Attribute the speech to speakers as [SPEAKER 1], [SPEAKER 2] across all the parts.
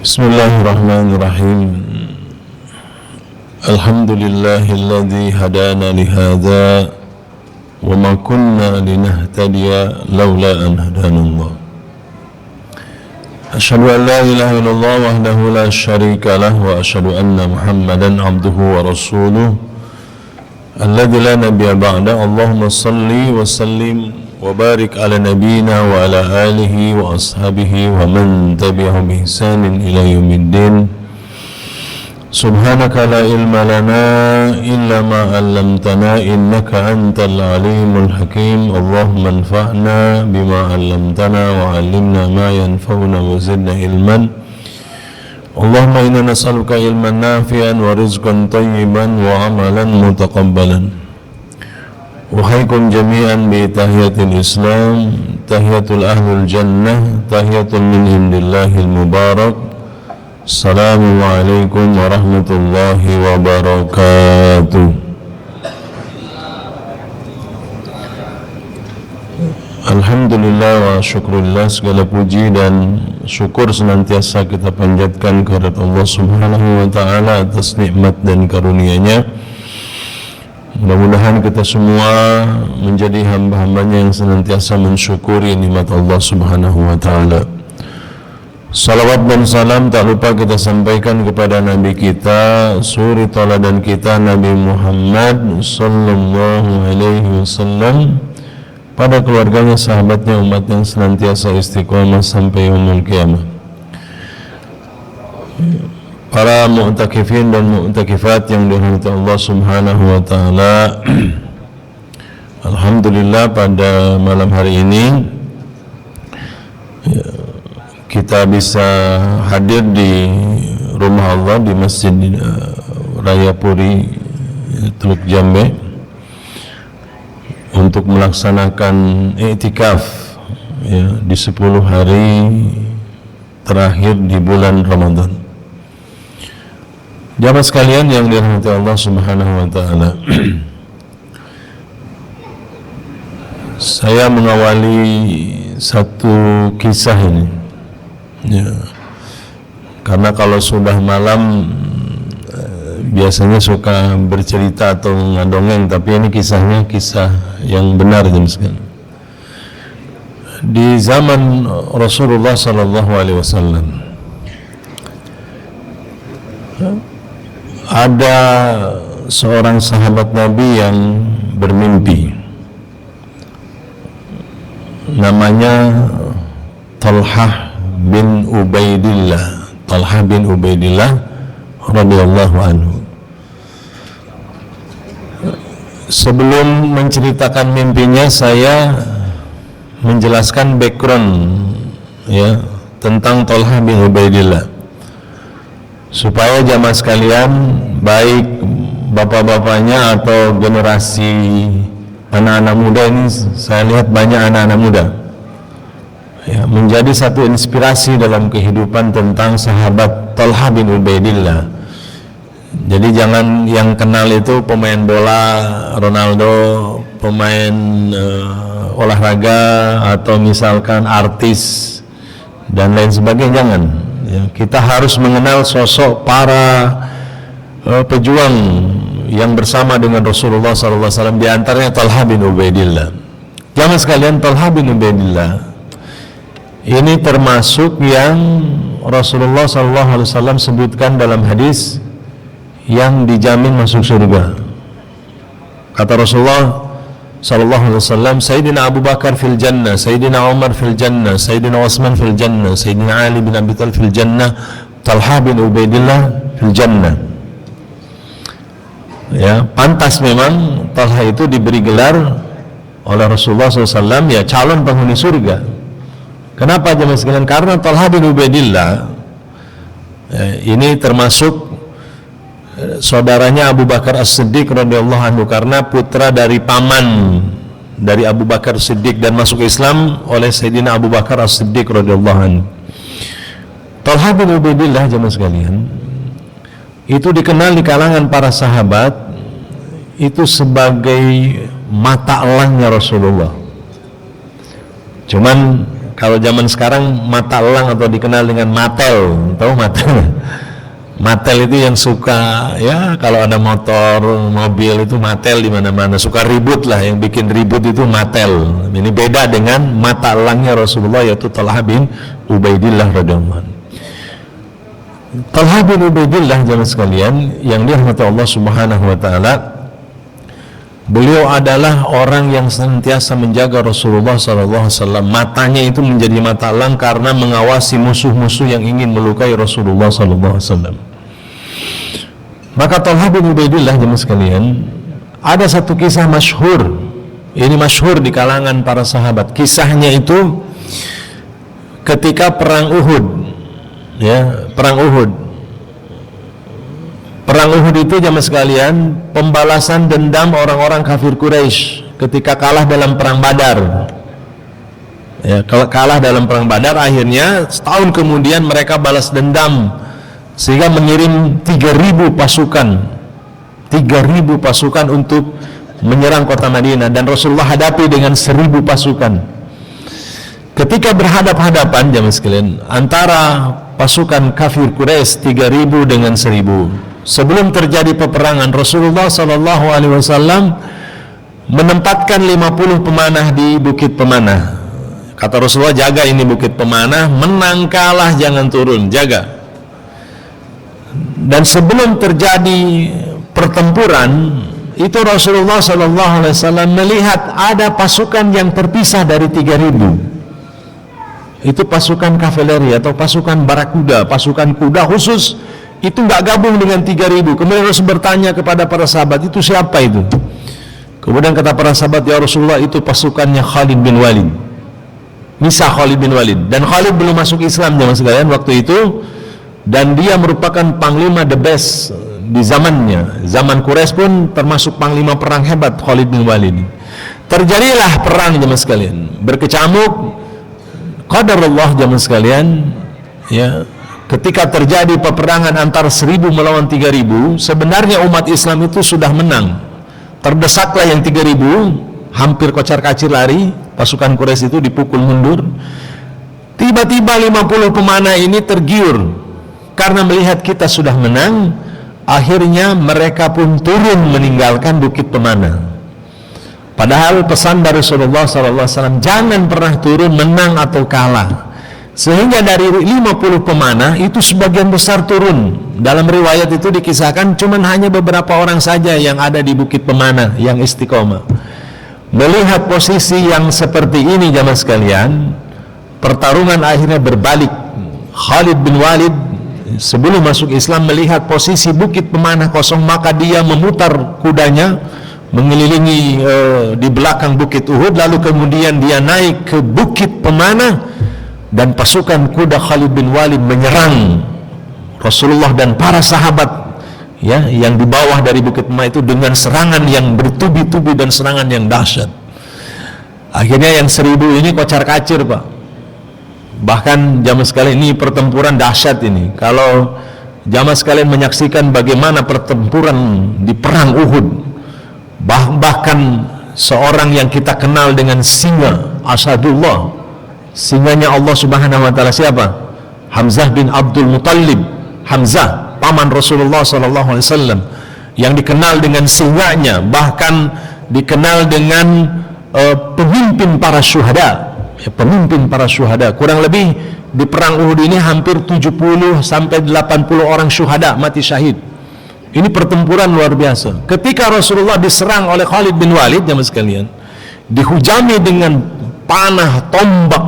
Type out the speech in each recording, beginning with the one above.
[SPEAKER 1] Bismillahirrahmanirrahim. Alhamdulillahilladzi hadana lihadza wa ma kunna linahtadiya laula an hadanallah. Asyhadu an la ilaha illallah wahdahu la syarika lah wa asyhadu anna Muhammadan abduhu wa rasuluh alladzi la nabiyya ba'da. Allahumma shalli wa sallim wa barik ala nabiyyina wa ala alihi wa ashabihi wa man tabi'ahum bi ihsanin ila yaumiddin. Subhanaka la ilma lana illa ma 'allamtana innaka antal alimul hakim. Allahumma anfa'na bima 'allamtana wa 'allimna ma yanfa'una wa zidna ilman. Allahumma inna nas'aluka ilman nafi'an wa rizqan thayyiban wa 'amalan mutaqabbalan. Uhaikum jami'an bi tahiyatil Islam, tahiyatul ahlul jannah, tahiyatul min indillahil mubarak. Assalamualaikum warahmatullahi wabarakatuh. Alhamdulillah wa syukurillah, segala puji dan syukur senantiasa kita panjatkan kehadirat Allah Subhanahu wa ta'ala atas nikmat dan karunia-Nya. Mudah-mudahan kita semua menjadi hamba-hambanya yang senantiasa mensyukuri nikmat Allah Subhanahu wa ta'ala. Salawat dan salam tak lupa kita sampaikan kepada Nabi kita, suri tauladan kita, Nabi Muhammad sallallahu alaihi wasallam, pada keluarganya, sahabatnya, umat yang senantiasa istiqomah sampai yaumul qiyamah. Para mu'takifin dan mu'takifat yang dirahmati Allah Subhanahu wa ta'ala, alhamdulillah pada malam hari ini kita bisa hadir di rumah Allah di Masjid Raya Puri Teluk Jambe untuk melaksanakan i'tikaf di 10 hari terakhir di bulan Ramadan. Jamaah sekalian yang dirahmati Allah Subhanahu wa ta'ala, saya mengawali satu kisah ini karena kalau sudah malam biasanya suka bercerita atau ngadongeng, tapi ini kisahnya kisah yang benar. Di zaman Rasulullah sallallahu alaihi wasallam ada seorang sahabat Nabi yang bermimpi, namanya Talhah bin Ubaidillah. Talhah bin Ubaidillah radhiyallahu anhu. Sebelum menceritakan mimpinya, saya menjelaskan background tentang Talhah bin Ubaidillah, supaya jamaah sekalian, baik bapak-bapaknya atau generasi anak-anak muda ini, saya lihat banyak anak-anak muda menjadi satu inspirasi dalam kehidupan tentang sahabat Talhah bin Ubaidillah. Jadi jangan yang kenal itu pemain bola Ronaldo, pemain olahraga, atau misalkan artis dan lain sebagainya, jangan. Kita harus mengenal sosok para pejuang yang bersama dengan Rasulullah SAW, di antaranya Talhah bin Ubaidillah. Jamaah sekalian, Talhah bin Ubaidillah ini termasuk yang Rasulullah SAW sebutkan dalam hadis yang dijamin masuk surga. Kata Rasulullah SAW, Sayyidina Abu Bakar fil jannah, Sayyidina Umar fil jannah, Sayyidina Utsman fil jannah, Sayyidina Ali bin Abi Thalib fil jannah, Talhah bin Ubaidillah fil jannah. Pantas memang Talhah itu diberi gelar oleh Rasulullah SAW calon penghuni surga. Kenapa jemaah sekalian? Karena Talhah bin Ubaidillah ini termasuk saudaranya Abu Bakar As-Siddiq radhiyallahu anhu, karena putra dari paman dari Abu Bakar Siddiq dan masuk Islam oleh Sayyidina Abu Bakar As-Siddiq radhiyallahu anhu. Talhah bin Ubaidillah jemaah sekalian itu dikenal di kalangan para sahabat itu sebagai mata elangnya Rasulullah. Cuman kalau zaman sekarang mata elang atau dikenal dengan matel, tahu matel? Matel itu yang suka ya kalau ada motor, mobil itu matel di mana-mana, suka ribut lah, yang bikin ribut itu matel. Ini beda dengan mata elangnya Rasulullah, yaitu Talha bin Ubaidillah radhiyallahu anhu. Talha bin Ubaidillah jemaah sekalian yang dirahmati Allah Subhanahu wa taala, beliau adalah orang yang senantiasa menjaga Rasulullah sallallahu alaihi wasallam. Matanya itu menjadi mata elang karena mengawasi musuh-musuh yang ingin melukai Rasulullah sallallahu alaihi wasallam. Maka Talha bin Ubaidillah jemaah sekalian, ada satu kisah masyhur. Ini masyhur di kalangan para sahabat. Kisahnya itu ketika perang Uhud. Ya, perang Uhud. Perang Uhud itu jemaah sekalian pembalasan dendam orang-orang kafir Quraisy ketika kalah dalam perang Badar. Ya, kalau kalah dalam perang Badar, akhirnya setahun kemudian mereka balas dendam sehingga mengirim 3.000 pasukan untuk menyerang kota Madinah, dan Rasulullah hadapi dengan 1.000 pasukan. Ketika berhadap-hadapan jemaah sekalian antara pasukan kafir Quraisy 3.000 dengan 1.000, sebelum terjadi peperangan, Rasulullah sallallahu alaihi wasallam menempatkan 50 pemanah di Bukit Pemanah. Kata Rasulullah, jaga ini Bukit Pemanah, menang kalah jangan turun, jaga. Dan sebelum terjadi pertempuran itu, Rasulullah sallallahu alaihi wasallam melihat ada pasukan yang terpisah dari 3.000. Itu pasukan kavaleri atau pasukan barakuda, pasukan kuda khusus, itu nggak gabung dengan 3.000. Kemudian Rasul bertanya kepada para sahabat, itu siapa itu? Kemudian kata para sahabat, ya Rasulullah, itu pasukannya Khalid bin Walid. Misah Khalid bin Walid. Dan Khalid belum masuk Islam jemaah sekalian waktu itu, dan dia merupakan panglima the best di zamannya. Zaman Quraisy pun termasuk panglima perang hebat Khalid bin Walid. Terjadilah perang jemaah sekalian, berkecamuk. Qadarullah jemaah sekalian, ya, ketika terjadi peperangan antara 1.000 melawan 3.000, sebenarnya umat Islam itu sudah menang. Terdesaklah yang 3.000, hampir kocar-kacir lari, pasukan Quraisy itu dipukul mundur. Tiba-tiba 50 pemanah ini tergiur karena melihat kita sudah menang. Akhirnya mereka pun turun meninggalkan Bukit Pemanah. Padahal pesan dari Rasulullah SAW, jangan pernah turun menang atau kalah. Sehingga dari 50 pemanah itu sebagian besar turun. Dalam riwayat itu dikisahkan cuman hanya beberapa orang saja yang ada di Bukit Pemanah yang istiqomah. Melihat posisi yang seperti ini jamaah sekalian, pertarungan akhirnya berbalik. Khalid bin Walid sebelum masuk Islam melihat posisi Bukit Pemanah kosong, maka dia memutar kudanya mengelilingi di belakang Bukit Uhud, lalu kemudian dia naik ke Bukit Pemanah, dan pasukan kuda Khalid bin Walid menyerang Rasulullah dan para sahabat, ya, yang di bawah dari Bukit Pemanah itu dengan serangan yang bertubi-tubi dan serangan yang dahsyat. Akhirnya yang 1.000 ini kocar-kacir, Pak. Bahkan jamaah sekalian, ini pertempuran dahsyat ini. Kalau jamaah sekalian menyaksikan bagaimana pertempuran di perang Uhud, bahkan seorang yang kita kenal dengan singa, Asadullah, singanya Allah Subhanahu wa taala, siapa? Hamzah bin Abdul Muttalib. Hamzah, paman Rasulullah sallallahu alaihi wasallam, yang dikenal dengan singanya, bahkan dikenal dengan pemimpin para syuhada. Ya, pemimpin para syuhada. Kurang lebih di perang Uhud ini hampir 70 sampai 80 orang syuhada mati syahid. Ini pertempuran luar biasa. Ketika Rasulullah diserang oleh Khalid bin Walid jamaah sekalian, dihujami dengan panah, tombak,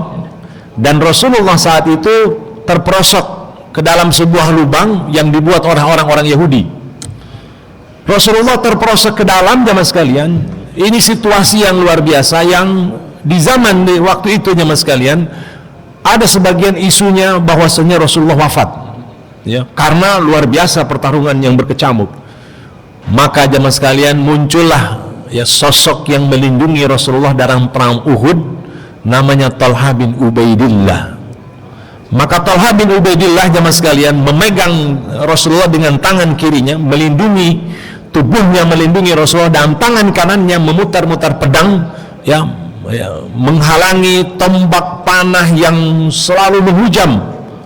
[SPEAKER 1] dan Rasulullah saat itu terperosok ke dalam sebuah lubang yang dibuat oleh orang-orang Yahudi. Rasulullah terperosok ke dalam jamaah sekalian. Ini situasi yang luar biasa, yang di zaman di waktu itu jemaah sekalian ada sebagian isunya bahwasanya Rasulullah wafat, ya, karena luar biasa pertarungan yang berkecamuk. Maka jemaah sekalian muncullah, ya, sosok yang melindungi Rasulullah dalam perang Uhud, namanya Talha bin Ubaidillah. Maka Talha bin Ubaidillah jemaah sekalian memegang Rasulullah dengan tangan kirinya, melindungi tubuhnya, melindungi Rasulullah, dan tangan kanannya memutar-mutar pedang, ya, ya, menghalangi tombak panah yang selalu menghujam,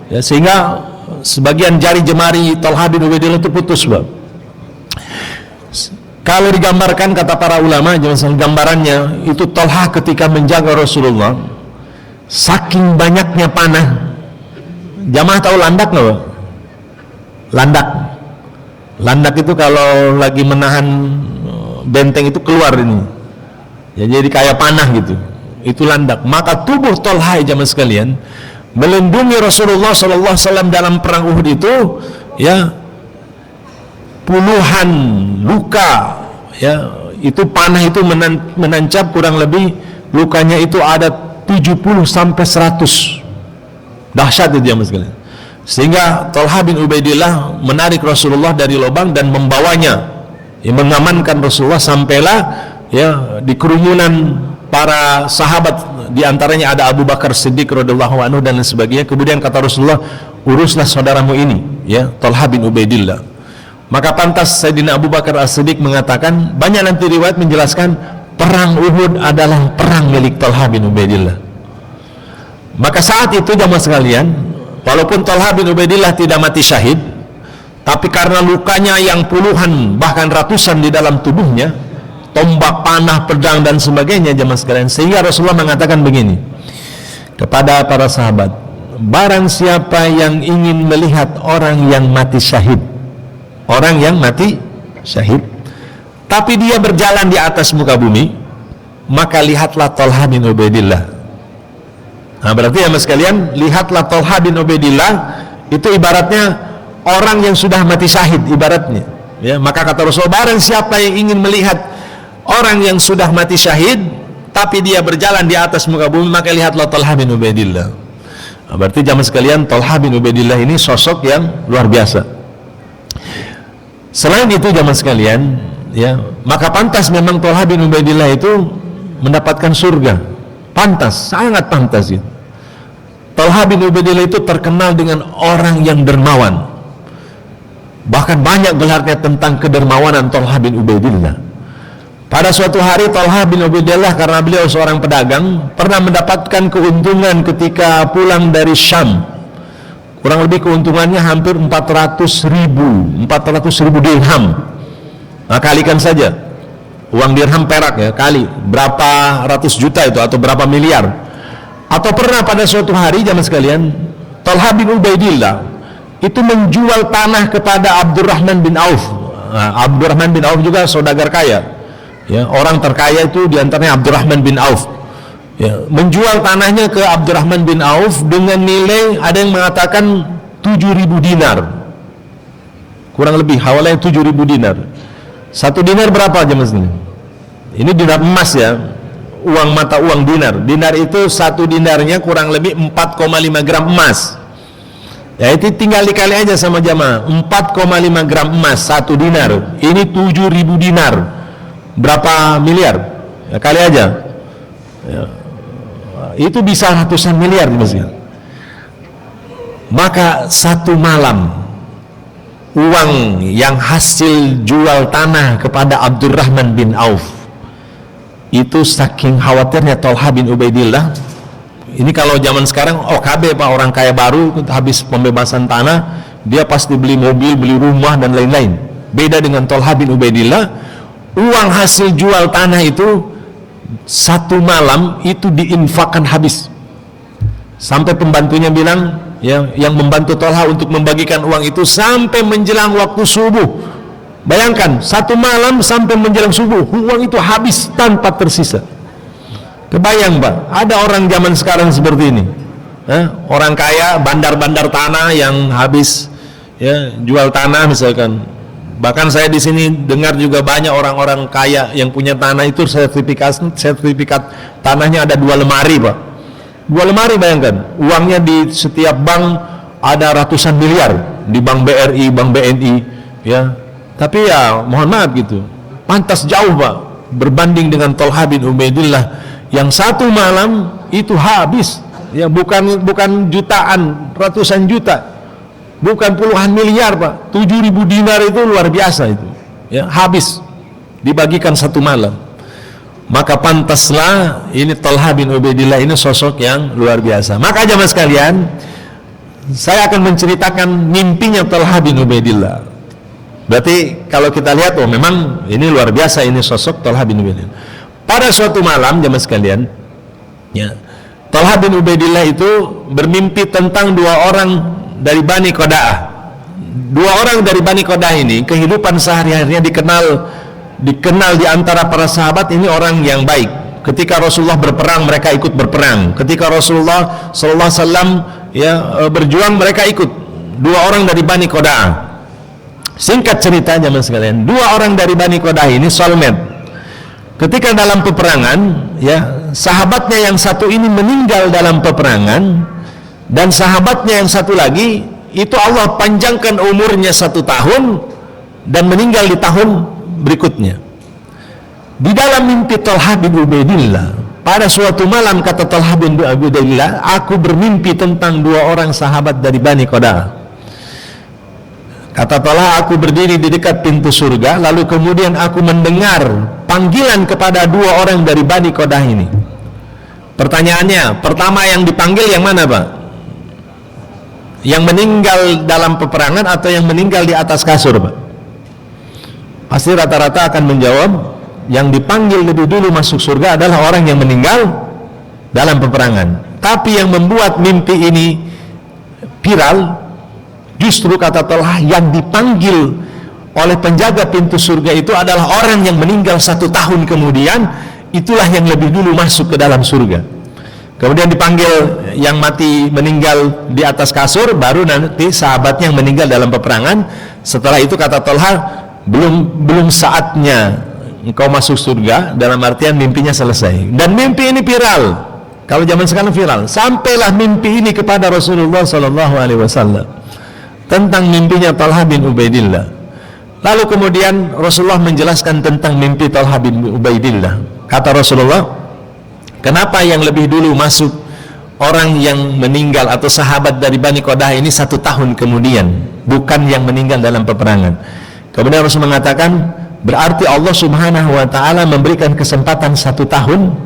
[SPEAKER 1] ya, sehingga sebagian jari jemari Talha bin Ubaidillah itu putus, Pak. Kalau digambarkan, kata para ulama, gambarannya itu Talha ketika menjaga Rasulullah, saking banyaknya panah. Jamaah tahu landak nggak, Pak? Landak itu kalau lagi menahan benteng itu keluar ini, ya, jadi kayak panah gitu, itu landak. Maka tubuh Talha, jamaah sekalian, melindungi Rasulullah SAW dalam perang Uhud itu, ya, puluhan luka, ya, itu panah itu menancap, kurang lebih lukanya itu ada 70 sampai 100. Dahsyat itu, jamaah sekalian. Sehingga Talha bin Ubaidillah menarik Rasulullah dari lubang dan membawanya, ya, mengamankan Rasulullah sampailah, ya, di kerumunan para sahabat, di antaranya ada Abu Bakar Siddiq radhiyallahu anhu dan lain sebagainya. Kemudian kata Rasulullah, uruslah saudaramu ini, ya, Talha bin Ubaidillah. Maka pantas Sayyidina Abu Bakar As-Siddiq mengatakan, banyak nanti riwayat menjelaskan perang Uhud adalah perang milik Talha bin Ubaidillah. Maka saat itu, jamaah sekalian, walaupun Talha bin Ubaidillah tidak mati syahid, tapi karena lukanya yang puluhan bahkan ratusan di dalam tubuhnya, tombak, panah, pedang dan sebagainya, jamaah sekalian, sehingga Rasulullah mengatakan begini kepada para sahabat, barang siapa yang ingin melihat orang yang mati syahid, tapi dia berjalan di atas muka bumi, maka lihatlah Talha bin Ubaidillah. Nah, berarti, jamaah sekalian, lihatlah Talha bin Ubaidillah itu ibaratnya orang yang sudah mati syahid, ibaratnya, ya. Maka kata Rasulullah, barang siapa yang ingin melihat orang yang sudah mati syahid tapi dia berjalan di atas muka bumi, maka lihatlah Talha bin Ubaidillah. Nah, berarti, jamaah sekalian, Talha bin Ubaidillah ini sosok yang luar biasa. Selain itu, jamaah sekalian, ya, maka pantas memang Talha bin Ubaidillah itu mendapatkan surga. Pantas, sangat pantas itu. Talha bin Ubaidillah itu terkenal dengan orang yang dermawan. Bahkan banyak gelarnya tentang kedermawanan Talha bin Ubaidillah. Pada suatu hari Talha bin Ubaidillah, karena beliau seorang pedagang, pernah mendapatkan keuntungan ketika pulang dari Syam. Kurang lebih keuntungannya hampir 400 ribu dirham. Nah, kalikan saja uang dirham perak, ya, kali berapa ratus juta itu, atau berapa miliar. Atau pernah pada suatu hari, jamaah sekalian, Talha bin Ubaidillah itu menjual tanah kepada Abdurrahman bin Auf. Nah, Abdurrahman bin Auf juga saudagar kaya, ya, orang terkaya itu diantaranya Abdurrahman bin Auf, ya, menjual tanahnya ke Abdurrahman bin Auf dengan nilai, ada yang mengatakan 7.000 dinar, kurang lebih hawalanya 7.000 dinar. Satu dinar berapa, jemaah sekalian? Ini dinar emas, ya, uang mata uang dinar. Dinar itu satu dinarnya kurang lebih 4,5 gram emas. Ya, itu tinggal dikali aja sama jamaah, 4,5 gram emas satu dinar. Ini 7.000 dinar. Berapa miliar? Ya, kali aja. Ya, itu bisa ratusan miliar, jemaah sekalian. Maka satu malam, uang yang hasil jual tanah kepada Abdurrahman bin Auf itu, saking khawatirnya Talha bin Ubaidillah, ini kalau zaman sekarang OKB, Pak, orang kaya baru, habis pembebasan tanah dia pasti beli mobil, beli rumah dan lain-lain. Beda dengan Talha bin Ubaidillah, uang hasil jual tanah itu satu malam itu diinfakkan habis, sampai pembantunya bilang, ya, yang membantu Talha untuk membagikan uang itu, sampai menjelang waktu subuh. Bayangkan, satu malam sampai menjelang subuh, uang itu habis tanpa tersisa. Kebayang, Pak, ada orang zaman sekarang seperti ini, orang kaya, bandar-bandar tanah yang habis, ya, jual tanah misalkan. Bahkan saya di sini dengar juga banyak orang-orang kaya yang punya tanah itu sertifikat tanahnya ada 2 lemari, Pak. 2 lemari, bayangkan, uangnya di setiap bank ada ratusan miliar, di bank BRI, bank BNI, ya. Tapi ya mohon maaf gitu, pantas jauh, Pak, berbanding dengan Talha bin Ubaidillah yang satu malam itu habis, ya, bukan jutaan, ratusan juta, bukan puluhan miliar, Pak. 7.000 dinar itu luar biasa itu, ya, habis dibagikan satu malam. maka pantaslah ini Talha bin Ubaidillah ini sosok yang luar biasa. Maka jamaah sekalian, saya akan menceritakan mimpinya Talha bin Ubaidillah. Berarti kalau kita lihat, oh memang ini luar biasa ini sosok Talha bin Ubaidillah. Pada suatu malam jamaah sekalian, ya, Talha bin Ubaidillah itu bermimpi tentang dua orang dari Bani Qoda'ah. Dua orang dari Bani Qoda'ah ini kehidupan sehari-harinya dikenal di antara para sahabat ini orang yang baik. Ketika Rasulullah berperang, mereka ikut berperang. Ketika Rasulullah sallallahu alaihi wasallam berjuang, mereka ikut. Dua orang dari Bani Qoda'ah. Singkat cerita jemaah sekalian, dua orang dari Bani Qoda'ah ini soulmate. Ketika dalam peperangan, ya, sahabatnya yang satu ini meninggal dalam peperangan, dan sahabatnya yang satu lagi itu Allah panjangkan umurnya 1 tahun dan meninggal di tahun berikutnya. Di dalam mimpi Talha bin Ubaidillah, pada suatu malam kata Talha bin Ubaidillah, aku bermimpi tentang dua orang sahabat dari Bani Qoda'ah. Kata Talha, aku berdiri di dekat pintu surga, lalu kemudian aku mendengar panggilan kepada dua orang dari Bani Qoda'ah ini. Pertanyaannya, pertama yang dipanggil yang mana, Pak? Yang meninggal dalam peperangan atau yang meninggal di atas kasur, Pak? Pasti rata-rata akan menjawab yang dipanggil lebih dulu masuk surga adalah orang yang meninggal dalam peperangan. Tapi yang membuat mimpi ini viral justru kata Talha, yang dipanggil oleh penjaga pintu surga itu adalah orang yang meninggal 1 tahun kemudian, itulah yang lebih dulu masuk ke dalam surga. Kemudian dipanggil yang mati meninggal di atas kasur, baru nanti sahabatnya yang meninggal dalam peperangan. Setelah itu kata Talha, belum saatnya engkau masuk surga, dalam artian mimpinya selesai. Dan mimpi ini viral. Kalau zaman sekarang viral. Sampailah mimpi ini kepada Rasulullah SAW tentang mimpinya Talha bin Ubaidillah. Lalu kemudian Rasulullah menjelaskan tentang mimpi Talha bin Ubaidillah. Kata Rasulullah, kenapa yang lebih dulu masuk orang yang meninggal atau sahabat dari Bani Qoda'ah ini 1 tahun kemudian, bukan yang meninggal dalam peperangan? Kemudian Rasul mengatakan, berarti Allah Subhanahu wa ta'ala memberikan kesempatan 1 tahun,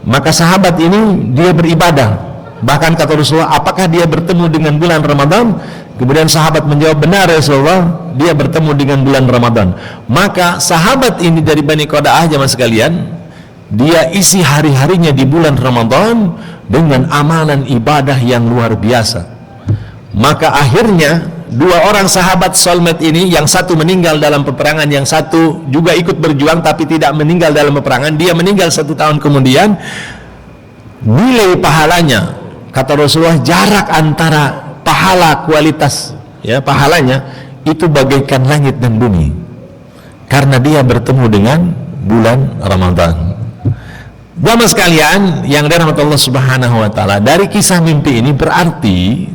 [SPEAKER 1] maka sahabat ini dia beribadah. Bahkan kata Rasulullah, apakah dia bertemu dengan bulan Ramadan? Kemudian sahabat menjawab, benar Rasulullah, dia bertemu dengan bulan Ramadan. Maka sahabat ini dari Bani Qoda'ah jemaah sekalian, dia isi hari-harinya di bulan Ramadan dengan amalan ibadah yang luar biasa. Maka akhirnya dua orang sahabat soulmate ini, yang satu meninggal dalam peperangan, yang satu juga ikut berjuang tapi tidak meninggal dalam peperangan, dia meninggal 1 tahun kemudian, nilai pahalanya kata Rasulullah, jarak antara pahala kualitas ya pahalanya itu bagaikan langit dan bumi, karena dia bertemu dengan bulan Ramadan. Jamaah sekalian yang dirahmati Allah Subhanahu wa ta'ala, dari kisah mimpi ini berarti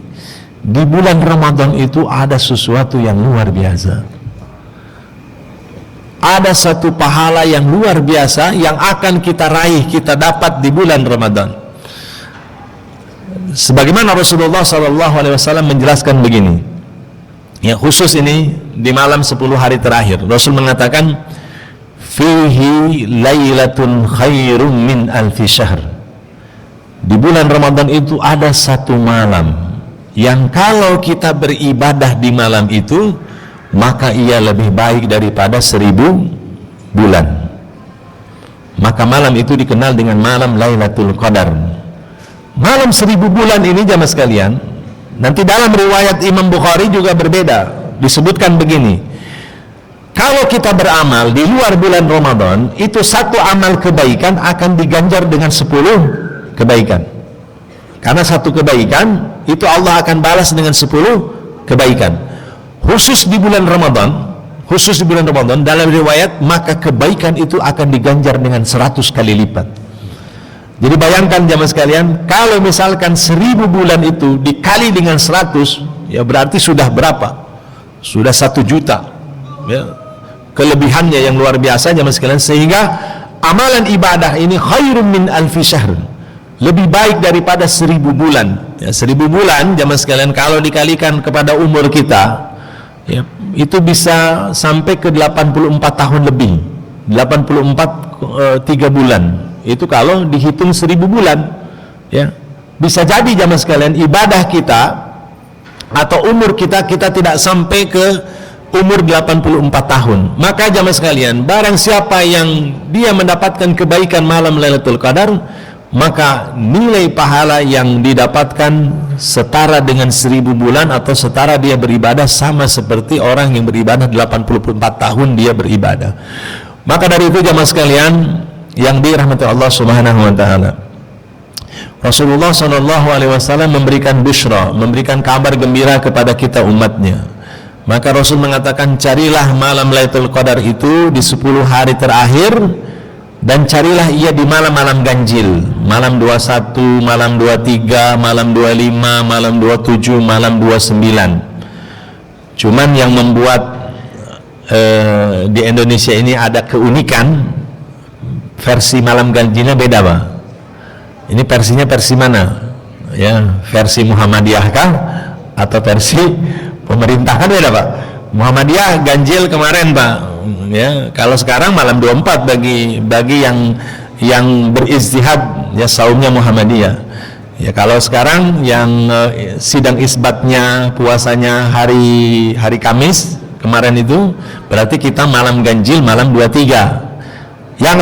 [SPEAKER 1] di bulan Ramadan itu ada sesuatu yang luar biasa. Ada satu pahala yang luar biasa yang akan kita raih, kita dapat di bulan Ramadan. Sebagaimana Rasulullah SAW menjelaskan begini, ya khusus ini di malam 10 hari terakhir, Rasul mengatakan, fihi lailatun khairum min alfi syahr. Di bulan Ramadan itu ada satu malam yang kalau kita beribadah di malam itu, maka ia lebih baik daripada 1000 bulan. Maka malam itu dikenal dengan malam Lailatul Qadar. Malam 1000 bulan ini jamaah sekalian, nanti dalam riwayat Imam Bukhari juga berbeda, disebutkan begini, kalau kita beramal di luar bulan Ramadan, itu satu amal kebaikan akan diganjar dengan 10 kebaikan. Karena satu kebaikan itu Allah akan balas dengan 10 kebaikan. Khusus di bulan Ramadan, dalam riwayat, maka kebaikan itu akan diganjar dengan 100 kali lipat. Jadi bayangkan jamaah sekalian, kalau misalkan 1000 bulan itu dikali dengan 100, ya berarti sudah berapa? Sudah 1 juta ya, kelebihannya yang luar biasa jamaah sekalian. Sehingga amalan ibadah ini khairum min alfi syahr, lebih baik daripada 1000 bulan ya. 1000 bulan jamaah sekalian kalau dikalikan kepada umur kita ya, itu bisa sampai ke 84 tahun lebih, 84,5 3 bulan. Itu kalau dihitung 1000 bulan, ya. Bisa jadi jamaah sekalian ibadah kita atau umur kita tidak sampai ke umur 84 tahun. Maka jamaah sekalian, barang siapa yang dia mendapatkan kebaikan malam Lailatul Qadar, maka nilai pahala yang didapatkan setara dengan 1000 bulan atau setara dia beribadah, sama seperti orang yang beribadah 84 tahun dia beribadah. Maka dari itu jamaah sekalian yang dirahmati Allah Subhanahu wa taala, Rasulullah SAW memberikan busyra, memberikan kabar gembira kepada kita umatnya. Maka Rasul mengatakan, carilah malam Lailatul Qadar itu di 10 hari terakhir, dan carilah ia di malam-malam ganjil, malam 21, malam 23, malam 25, malam 27, malam 29. Cuman yang membuat di Indonesia ini ada keunikan, versi malam ganjilnya beda, Pak. Ini versinya versi mana? Ya, versi Muhammadiyah kah atau versi pemerintah? Kan beda, Pak. Muhammadiyah ganjil kemarin, Pak. Ya, kalau sekarang malam 24 bagi yang berijtihad, ya saumnya Muhammadiyah. Ya, kalau sekarang yang sidang isbatnya puasanya hari Kamis kemarin itu, berarti kita malam ganjil malam 23. Yang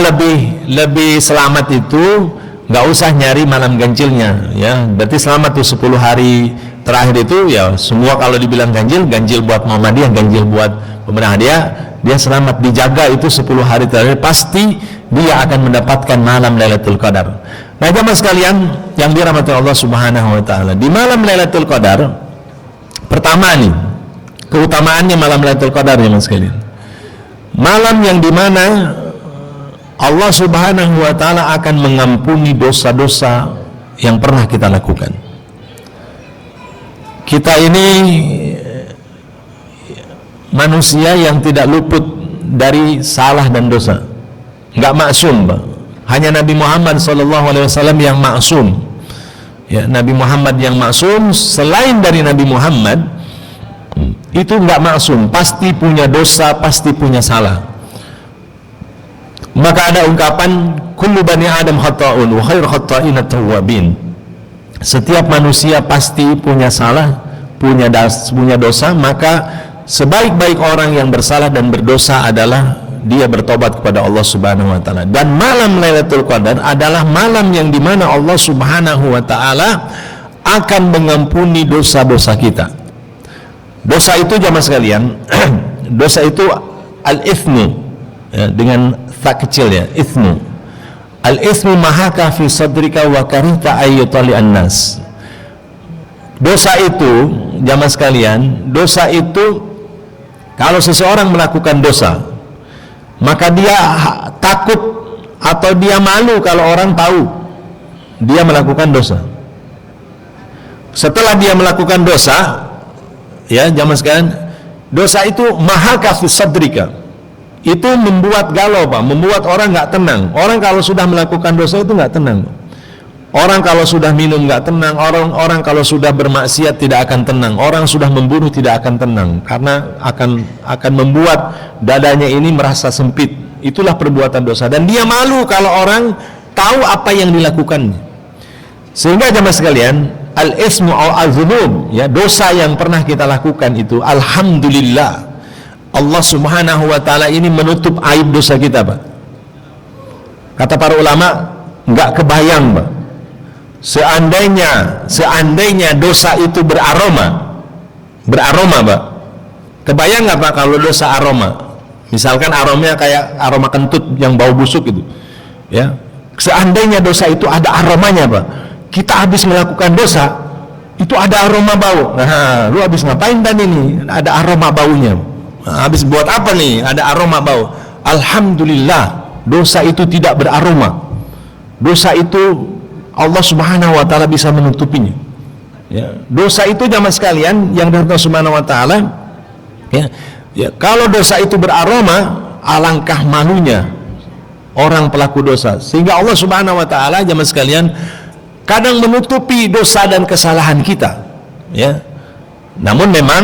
[SPEAKER 1] lebih selamat itu nggak usah nyari malam ganjilnya, ya. Berarti selamat tuh 10 hari terakhir itu, ya semua kalau dibilang ganjil buat Muhammadiyah, ganjil buat pemerintah dia selamat, dijaga itu 10 hari terakhir, pasti dia akan mendapatkan malam Lailatul Qadar. Nah jamaah sekalian yang dirahmati Allah Subhanahu wa taala, di malam Lailatul Qadar pertama nih keutamaannya malam Lailatul Qadar, jamaah sekalian, malam yang dimana Allah Subhanahu wa taala akan mengampuni dosa-dosa yang pernah kita lakukan. Kita ini manusia yang tidak luput dari salah dan dosa, nggak maksum, Pak. Hanya Nabi Muhammad SAW yang maksum. Ya, Nabi Muhammad yang maksum. Selain dari Nabi Muhammad itu nggak maksum, pasti punya dosa, pasti punya salah. Maka ada ungkapan kullu bani adam khata'un wa khairu khata'in at-tawwabin. Setiap manusia pasti punya salah, punya dosa, maka sebaik-baik orang yang bersalah dan berdosa adalah dia bertobat kepada Allah Subhanahu wa taala. Dan malam Lailatul Qadar adalah malam yang dimana Allah Subhanahu wa taala akan mengampuni dosa-dosa kita. Dosa itu jamaah sekalian, dosa itu al-ithmu, ya, dengan tak kecil, ya, ithmu. Al-ithmu mahaka fi sadrika wa karihta ayyutali an-nas. Dosa itu jamaah sekalian, dosa itu kalau seseorang melakukan dosa, maka dia takut atau dia malu kalau orang tahu dia melakukan dosa. Setelah dia melakukan dosa, ya jamaah sekalian, dosa itu mahaka fi sadrika, itu membuat galau, Pak, membuat orang nggak tenang. Orang kalau sudah melakukan dosa itu nggak tenang. Orang kalau sudah minum nggak tenang. Orang kalau sudah bermaksiat tidak akan tenang. Orang sudah membunuh tidak akan tenang, karena akan membuat dadanya ini merasa sempit. Itulah perbuatan dosa, dan dia malu kalau orang tahu apa yang dilakukannya. Sehingga jamaah sekalian, al-ismu al-dzunub, ya, dosa yang pernah kita lakukan itu, alhamdulillah, Allah Subhanahu wa taala ini menutup aib dosa kita, Pak. Kata para ulama, enggak kebayang, Pak. Seandainya dosa itu beraroma, Pak. Kebayang nggak, Pak, kalau dosa aroma? Misalkan aromanya kayak aroma kentut yang bau busuk itu, ya. Seandainya dosa itu ada aromanya, Pak. Kita habis melakukan dosa, itu ada aroma bau. Nah, lu habis ngapain dan ini? Ada aroma baunya. Nah, habis buat apa nih? Ada aroma bau. Alhamdulillah, dosa itu tidak beraroma. Dosa itu Allah Subhanahu wa taala bisa menutupinya. Ya, dosa itu jamaah sekalian yang dari Allah Subhanahu wa taala, ya, kalau dosa itu beraroma, alangkah malunya orang pelaku dosa. Sehingga Allah Subhanahu wa taala jamaah sekalian kadang menutupi dosa dan kesalahan kita, ya. Namun memang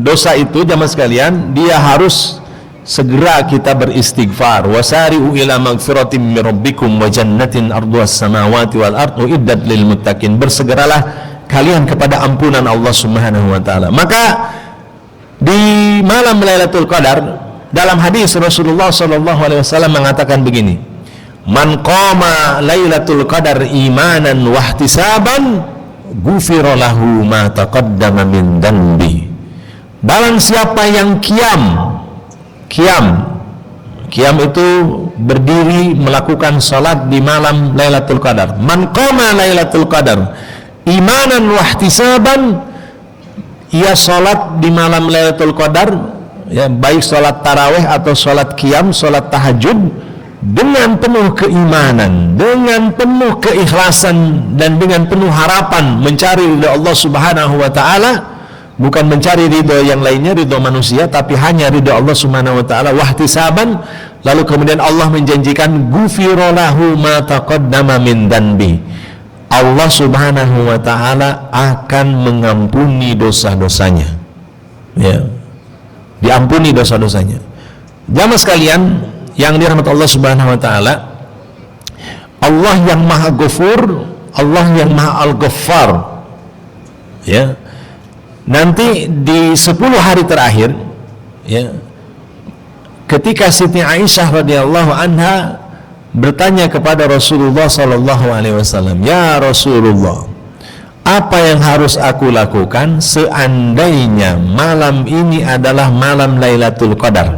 [SPEAKER 1] dosa itu jamaah sekalian dia harus segera kita beristighfar. Wasari'u ila magfiratin min rabbikum wa jannatin arduhas samawati wal ardu iddat lil muttaqin. Bersegeralah kalian kepada ampunan Allah Subhanahu wa taala. Maka di malam Lailatul Qadar, dalam hadis Rasulullah sallallahu alaihi wasallam mengatakan begini, man qama Lailatul Qadar imanan wa ihtisaban ghufira lahu ma taqaddama min dhanbi. Barang siapa yang Qiyam itu berdiri melakukan salat di malam Lailatul Qadar. Man qama Lailatul Qadar imanan wa ihtisaban, ia salat di malam Lailatul Qadar, ya, baik salat tarawih atau salat qiyam, salat tahajud, dengan penuh keimanan, dengan penuh keikhlasan, dan dengan penuh harapan mencari ridha Allah Subhanahu wa taala, bukan mencari ridha yang lainnya, ridha manusia, tapi hanya ridha Allah Subhanahu wa taala, wahtisaban. Lalu kemudian Allah menjanjikan ghufira lahu ma taqaddama min dhanbi. Allah Subhanahu wa taala akan mengampuni dosa-dosanya. Ya. Diampuni dosa-dosanya. Jamaah sekalian yang dirahmati Allah Subhanahu wa taala, Allah yang Maha Ghafur, Allah yang Maha Al-Ghaffar. Ya. Nanti di 10 hari terakhir, ya, ketika Siti Aisyah radhiyallahu anha bertanya kepada Rasulullah sallallahu alaihi wasallam, "Ya Rasulullah, apa yang harus aku lakukan seandainya malam ini adalah malam Lailatul Qadar?"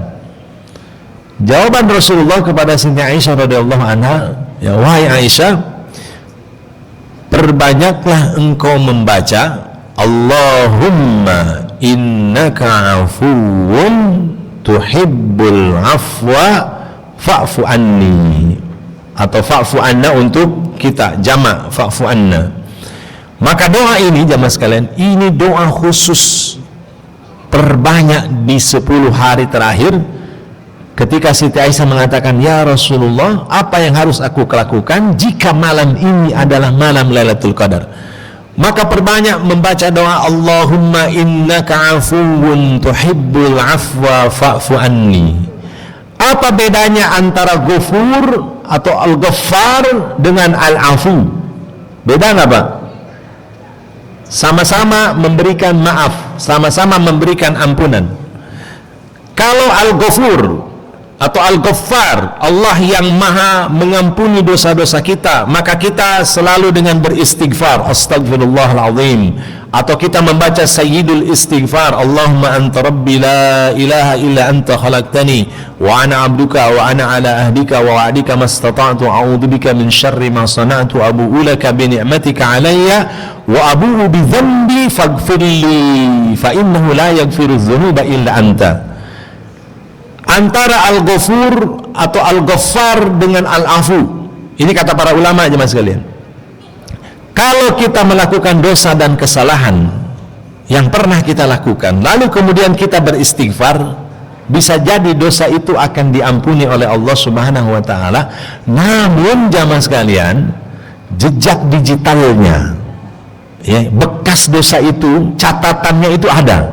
[SPEAKER 1] Jawaban Rasulullah kepada Siti Aisyah radhiyallahu anha, "Ya wahai Aisyah, perbanyaklah engkau membaca Allahumma innaka afuwun tuhibbul afwa fa'fu anni," atau fa'fu anna untuk kita, jamak fa'fu anna. Maka doa ini jamaah sekalian, ini doa khusus, perbanyak di 10 hari terakhir. Ketika Siti Aisyah mengatakan, "Ya Rasulullah, apa yang harus aku lakukan jika malam ini adalah malam Lailatul Qadar?" Maka perbanyak membaca doa Allahumma innaka afuwun tuhibbul afwa fa'fu anni. Apa bedanya antara Ghafur atau Al-Ghaffar dengan Al-Afu? Beda nggak Pak? Sama-sama memberikan maaf, sama-sama memberikan ampunan. Kalau Al-Ghafur atau Al-Ghaffar, Allah yang maha mengampuni dosa-dosa kita, maka kita selalu dengan beristighfar, astagfirullahaladzim, atau kita membaca sayyidul istighfar, Allahumma anta rabbi la ilaha illa anta khalaqtani wa ana abduka wa ana ala ahdika wa wa'dika mastata'tu a'udzubika min syarri ma sana'tu abu'u laka bi ni'matika alayya wa abu'u bi dhanbi faghfirli fa innahu la yaghfiru dzunuba illa anta. Antara Al-Ghafur atau Al-Ghaffar dengan Al-Afu, ini kata para ulama jemaah sekalian, kalau kita melakukan dosa dan kesalahan yang pernah kita lakukan, lalu kemudian kita beristighfar, bisa jadi dosa itu akan diampuni oleh Allah Subhanahu wa taala. Namun jemaah sekalian, jejak digitalnya, ya, bekas dosa itu, catatannya itu ada,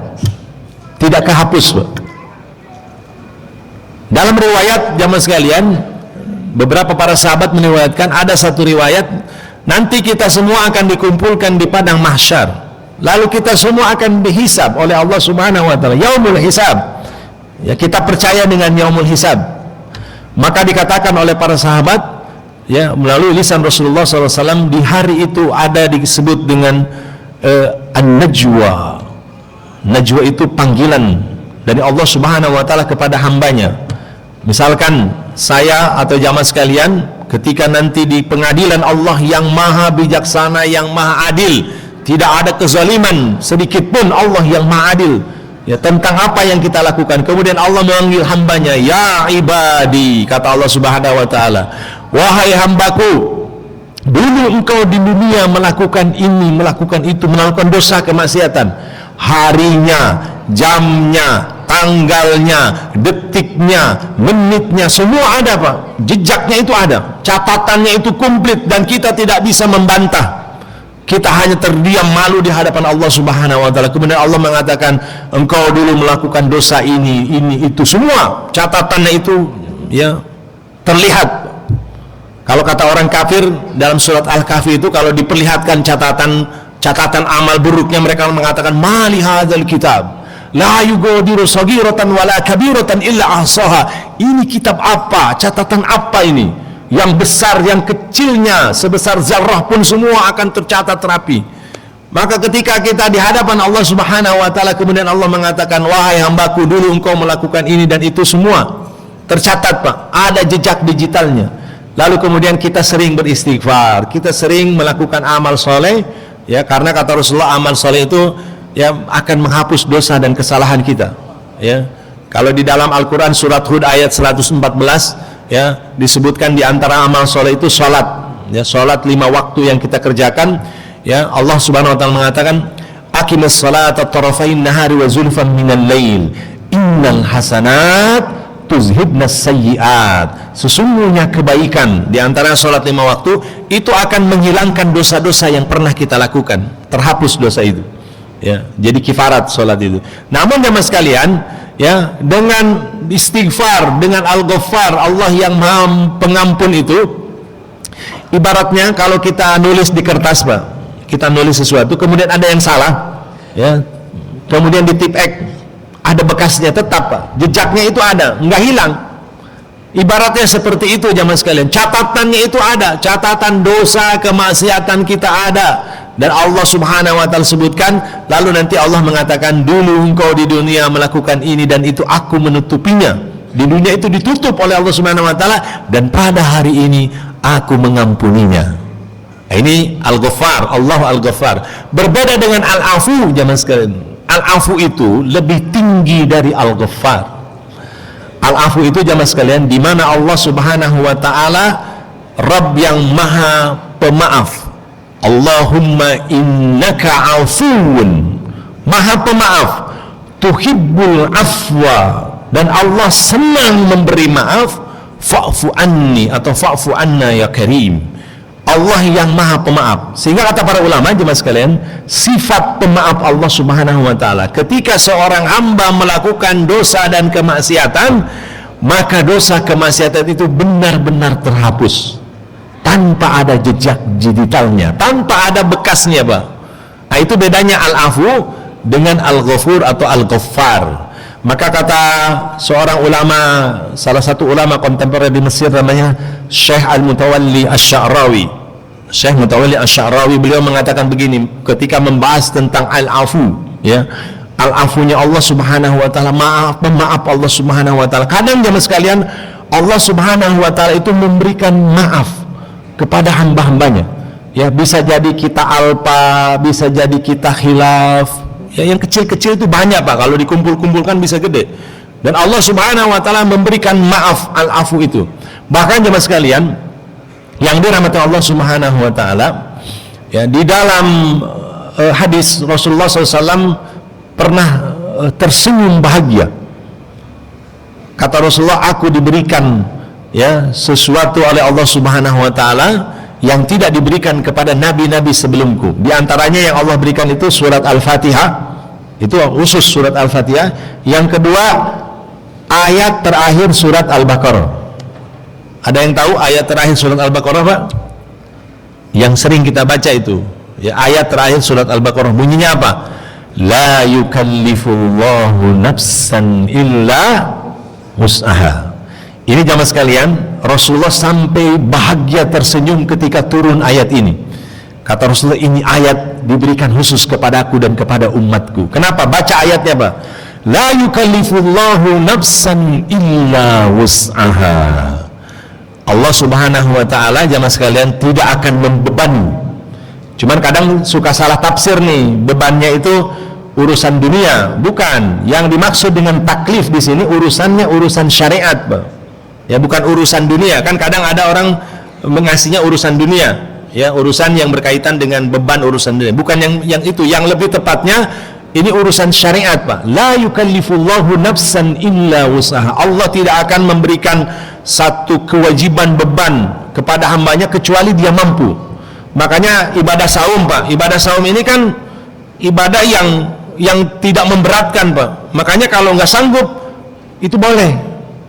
[SPEAKER 1] tidak kehapus, Pak. Dalam riwayat jamaah sekalian, beberapa para sahabat meriwayatkan, ada satu riwayat, nanti kita semua akan dikumpulkan di padang mahsyar, lalu kita semua akan dihisab oleh Allah Subhanahu wa taala, yaumul hisab. Ya, kita percaya dengan yaumul hisab. Maka dikatakan oleh para sahabat, ya, melalui lisan Rasulullah SAW, di hari itu ada disebut dengan an-najwa. Najwa itu panggilan dari Allah Subhanahu wa taala kepada hambanya. Misalkan saya atau jamaah sekalian, ketika nanti di pengadilan Allah yang maha bijaksana, yang maha adil, tidak ada kezaliman sedikit pun, Allah yang maha adil, ya, tentang apa yang kita lakukan. Kemudian Allah memanggil hambanya, ya ibadi, kata Allah Subhanahu wa taala, wahai hambaku, dulu engkau di dunia melakukan ini, melakukan itu, melakukan dosa kemaksiatan, harinya, jamnya, tanggalnya, detiknya, menitnya, semua ada Pak, jejaknya itu ada, catatannya itu komplit, dan kita tidak bisa membantah. Kita hanya terdiam malu di hadapan Allah Subhanahu wa taala. Kemudian Allah mengatakan, engkau dulu melakukan dosa ini, itu semua. Catatannya itu ya terlihat. Kalau kata orang kafir dalam surat Al-Kahfi itu, kalau diperlihatkan catatan amal buruknya, mereka mengatakan, mali hadzal kitab la yughadiru saghiratan wala kabiratan illa ahsaha. Ini kitab apa? Catatan apa ini? Yang besar, yang kecilnya sebesar zarrah pun semua akan tercatat rapi. Maka ketika kita di hadapan Allah Subhanahu wa taala, kemudian Allah mengatakan, wahai hambaku, dulu engkau melakukan ini dan itu semua tercatat, Pak. Ada jejak digitalnya. Lalu kemudian kita sering beristighfar, kita sering melakukan amal soleh, ya, karena kata Rasulullah, amal soleh itu ya akan menghapus dosa dan kesalahan kita. Ya, kalau di dalam Al-Quran surat Hud ayat 114, ya, disebutkan di antara amal soleh itu sholat, ya, sholat 5 waktu yang kita kerjakan. Ya, Allah Subhanahu Wa Taala mengatakan, aqimus sholata tarafain nahari wa zulfan minal lail, innal hasanat tuzhibnas sayyiat. Sesungguhnya kebaikan di antara sholat 5 waktu itu akan menghilangkan dosa-dosa yang pernah kita lakukan, terhapus dosa itu. Ya, jadi kifarat sholat itu. Namun jemaah sekalian, ya, dengan istighfar, dengan Al-Ghaffar, Allah yang Maha Pengampun itu, ibaratnya kalau kita nulis di kertas, Pak, kita nulis sesuatu, kemudian ada yang salah, ya, kemudian di tip X ada bekasnya tetap, Pak, jejaknya itu ada, nggak hilang. Ibaratnya seperti itu jemaah sekalian, catatannya itu ada, catatan dosa kemaksiatan kita ada, dan Allah Subhanahu wa taala sebutkan, lalu nanti Allah mengatakan, dulu engkau di dunia melakukan ini dan itu, aku menutupinya. Di dunia itu ditutup oleh Allah Subhanahu wa taala, dan pada hari ini aku mengampuninya. Ini Al-Ghaffar, Allah Al-Ghaffar. Berbeda dengan Al-Afu jemaah sekalian. Al-Afu itu lebih tinggi dari Al-Ghaffar. Al-Afu itu jemaah sekalian, di mana Allah Subhanahu wa taala Rabb yang Maha Pemaaf. Allahumma innaka afuun, Maha Pemaaf, tuhibbul afwa, dan Allah senang memberi maaf. Fa'fu anni atau fa'fu anna ya karim. Allah yang Maha Pemaaf. Sehingga kata para ulama jemaah sekalian, sifat pemaaf Allah Subhanahu wa taala, ketika seorang hamba melakukan dosa dan kemaksiatan, maka dosa kemaksiatan itu benar-benar terhapus tanpa ada jejak digitalnya, tanpa ada bekasnya, Pak. Nah, itu bedanya Al-Afu dengan Al-Ghafur atau Al-Ghaffar. Maka kata seorang ulama, salah satu ulama kontemporer di Mesir, namanya Syekh Al-Mutawalli Asy-Sya'rawi. Syekh Mutawalli Asy-Sya'rawi, beliau mengatakan begini ketika membahas tentang Al-Afu, ya, Al-Afunya Allah Subhanahu wa taala, pemaaf Allah Subhanahu wa taala. Kadang jemaah sekalian, Allah Subhanahu wa taala itu memberikan maaf kepada hamba-hambanya. Ya, bisa jadi kita alpa, bisa jadi kita khilaf. Ya, yang kecil-kecil itu banyak, Pak. Kalau dikumpul-kumpulkan bisa gede. Dan Allah Subhanahu wa taala memberikan maaf, Al-Afu itu. Bahkan jemaah sekalian yang dirahmati Allah Subhanahu wa taala, ya, di dalam hadis Rasulullah SAW pernah tersenyum bahagia. Kata Rasulullah, aku diberikan, ya, sesuatu oleh Allah Subhanahu wa taala yang tidak diberikan kepada nabi-nabi sebelumku. Di antaranya yang Allah berikan itu surat Al-Fatihah. Itu khusus surat Al-Fatihah. Yang kedua, ayat terakhir surat Al-Baqarah. Ada yang tahu ayat terakhir surat Al-Baqarah, Pak? Yang sering kita baca itu, ya, ayat terakhir surat Al-Baqarah bunyinya apa? La yukallifullahu nafsan illa wus'aha. Ini jamaah sekalian, Rasulullah sampai bahagia tersenyum ketika turun ayat ini. Kata Rasulullah, ini ayat diberikan khusus kepadaku dan kepada umatku. Kenapa? Baca ayatnya, Pak. La yukallifullahu nafsan illa wus'aha. Allah Subhanahu wa taala jamaah sekalian tidak akan membebani. Cuman kadang suka salah tafsir nih, bebannya itu urusan dunia. Bukan. Yang dimaksud dengan taklif di sini urusannya urusan syariat, Pak. Ya, bukan urusan dunia. Kan kadang ada orang mengasihnya urusan dunia, ya, urusan yang berkaitan dengan beban urusan dunia. Bukan yang itu. Yang lebih tepatnya ini urusan syariat, Pak. La yukallifullahu nafsan illa wus'aha. Allah tidak akan memberikan satu kewajiban beban kepada hambanya kecuali dia mampu. Makanya ibadah saum, Pak, ibadah saum ini kan ibadah yang tidak memberatkan, Pak. Makanya kalau nggak sanggup itu boleh,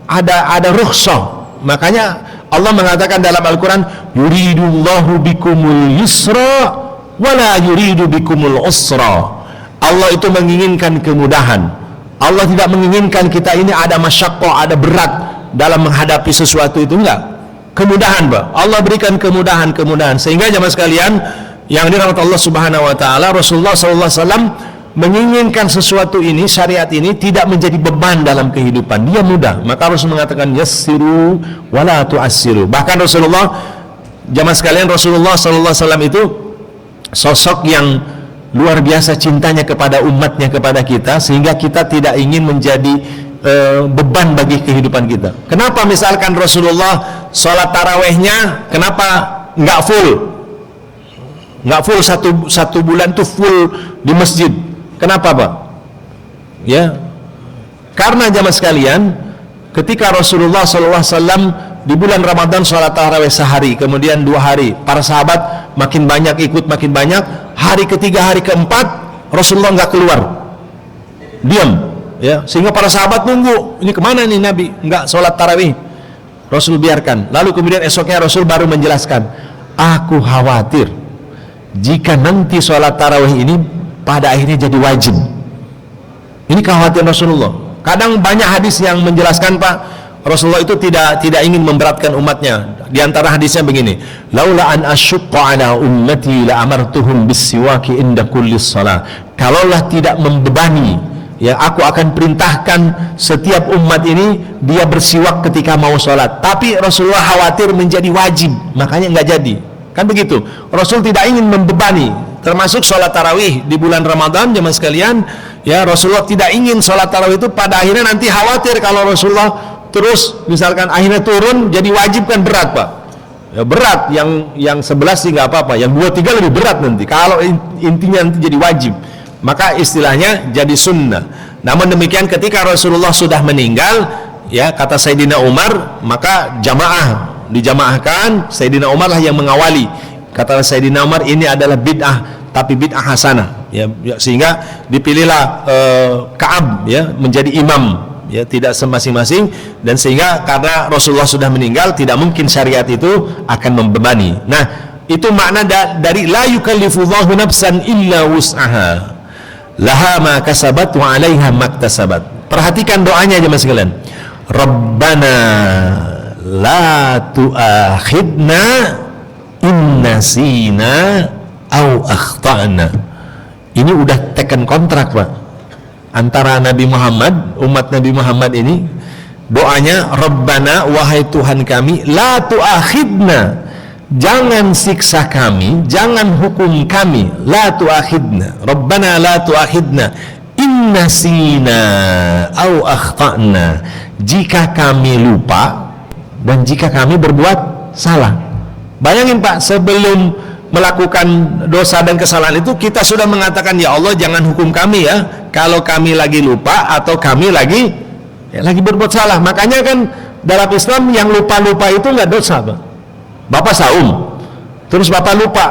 [SPEAKER 1] ada rukhsah. Makanya Allah mengatakan dalam Al-Quran, yuridullahu bikumul yusra wala yuridu bikumul usra. Allah itu menginginkan kemudahan. Allah tidak menginginkan kita ini ada masyaqqah, ada berat dalam menghadapi sesuatu itu, enggak. Kemudahan, Pak. Allah berikan kemudahan sehingga jemaah sekalian yang dirahmati Allah Subhanahu wa taala, Rasulullah sallallahu alaihi wasallam menginginkan sesuatu ini, syariat ini tidak menjadi beban dalam kehidupan. Dia mudah. Maka Rasul mengatakan yassiru wala tu'assiru. Bahkan Rasulullah, jemaah sekalian, Rasulullah sallallahu alaihi wasallam itu sosok yang luar biasa cintanya kepada umatnya, kepada kita, sehingga kita tidak ingin menjadi beban bagi kehidupan kita. Kenapa misalkan Rasulullah sholat tarawehnya kenapa nggak full satu bulan tuh full di masjid? Kenapa, Pak? Ya, karena jamaah sekalian, ketika Rasulullah SAW di bulan Ramadan sholat taraweh sehari, kemudian 2 hari, para sahabat makin banyak ikut, makin banyak. Hari ketiga, hari keempat, Rasulullah nggak keluar, diam. Ya, sehingga para sahabat nunggu, ini kemana nih Nabi nggak sholat tarawih. Rasul biarkan. Lalu kemudian esoknya Rasul baru menjelaskan, aku khawatir jika nanti sholat tarawih ini pada akhirnya jadi wajib. Ini kekhawatiran Rasulullah. Kadang banyak hadis yang menjelaskan, Pak, Rasulullah itu tidak ingin memberatkan umatnya. Di antara hadisnya begini, laula an asyqa ala ummati la amartuhum bis-siwaki inda kulli shalah. Kalaulah tidak membebani, ya, aku akan perintahkan setiap umat ini dia bersiwak ketika mau sholat. Tapi Rasulullah khawatir menjadi wajib, makanya nggak jadi. Kan begitu. Rasul tidak ingin membebani, termasuk sholat tarawih di bulan Ramadan, jemaah sekalian. Ya, Rasulullah tidak ingin sholat tarawih itu pada akhirnya nanti khawatir kalau Rasulullah terus misalkan akhirnya turun jadi wajib, kan berat, Pak. Ya, berat. Yang 11 sih nggak apa-apa, yang 2-3 lebih berat nanti. Kalau intinya nanti jadi wajib, maka istilahnya jadi sunnah. Namun demikian ketika Rasulullah sudah meninggal, ya, kata Sayyidina Umar, maka jamaah dijamaahkan, Sayyidina Umar lah yang mengawali. Kata Sayyidina Umar, ini adalah bid'ah, tapi bid'ah hasanah, ya, sehingga dipilihlah Ka'ab, ya, menjadi imam, ya, tidak masing-masing. Dan sehingga karena Rasulullah sudah meninggal, tidak mungkin syariat itu akan membebani. Nah, itu makna dari la yukallifullahu nafsan illa wus'aha, laha ma kasabat wa 'alaiha maktasabat. Perhatikan doanya jemaah sekalian. Rabbana la tu'akhidna in nasina au akhtana. Ini udah teken kontrak, Pak, antara Nabi Muhammad, umat Nabi Muhammad ini. Doanya, Rabbana, wahai Tuhan kami, la tu'akhidna, jangan siksa kami, jangan hukum kami, la tu'akhidna, Rabbana la tu'akhidna in nasina au akhtana, jika kami lupa dan jika kami berbuat salah. Bayangin, Pak, sebelum melakukan dosa dan kesalahan itu kita sudah mengatakan, ya Allah jangan hukum kami ya kalau kami lagi lupa atau kami lagi berbuat salah. Makanya kan dalam Islam yang lupa-lupa itu nggak dosa, Pak. Bapak saum, terus Bapak lupa,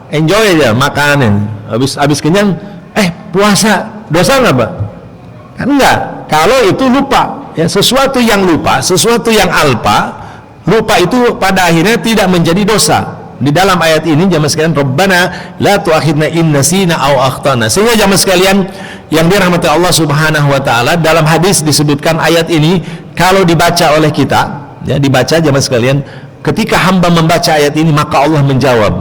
[SPEAKER 1] enjoy aja makanan, habis kenyang, puasa, dosa nggak, Pak? Kan enggak. Kalau itu lupa, ya, sesuatu yang lupa, sesuatu yang alpa, lupa itu pada akhirnya tidak menjadi dosa. Di dalam ayat ini jamaah sekalian, Rabbana la tu'akhidna in nasina aw akhtana. Sehingga jamaah sekalian yang dirahmati Allah Subhanahu wa taala, dalam hadis disebutkan ayat ini kalau dibaca oleh kita, ya, dibaca jamaah sekalian, ketika hamba membaca ayat ini maka Allah menjawab,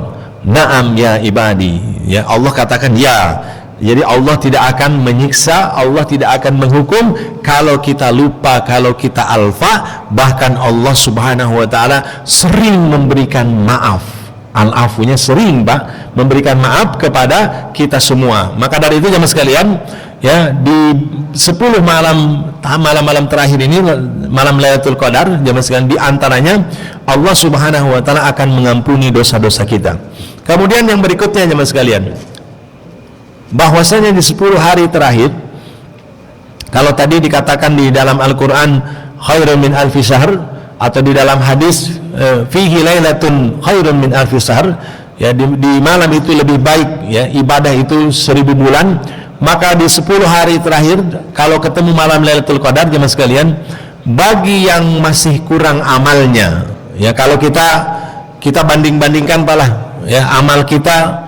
[SPEAKER 1] "Na'am ya ibadi." Ya, Allah katakan ya. Jadi Allah tidak akan menyiksa, Allah tidak akan menghukum kalau kita lupa, kalau kita alfa. Bahkan Allah Subhanahu wa taala sering memberikan maaf. Al-afunya sering, Pak, memberikan maaf kepada kita semua. Maka dari itu jemaah sekalian, ya, di 10 malam terakhir ini, malam Lailatul Qadar, jemaah sekalian, di antaranya Allah Subhanahu wa taala akan mengampuni dosa-dosa kita. Kemudian yang berikutnya jemaah sekalian, bahwasanya di 10 hari terakhir, kalau tadi dikatakan di dalam Al-Quran khairun min alfi syahr, atau di dalam hadis fihi lailatun khairun min alfi syahr, ya di malam itu lebih baik, ya ibadah itu 1000 bulan. Maka di 10 hari terakhir kalau ketemu malam Lailatul Qadar, jemaah sekalian, bagi yang masih kurang amalnya, ya kalau kita banding-bandingkan pala, ya amal kita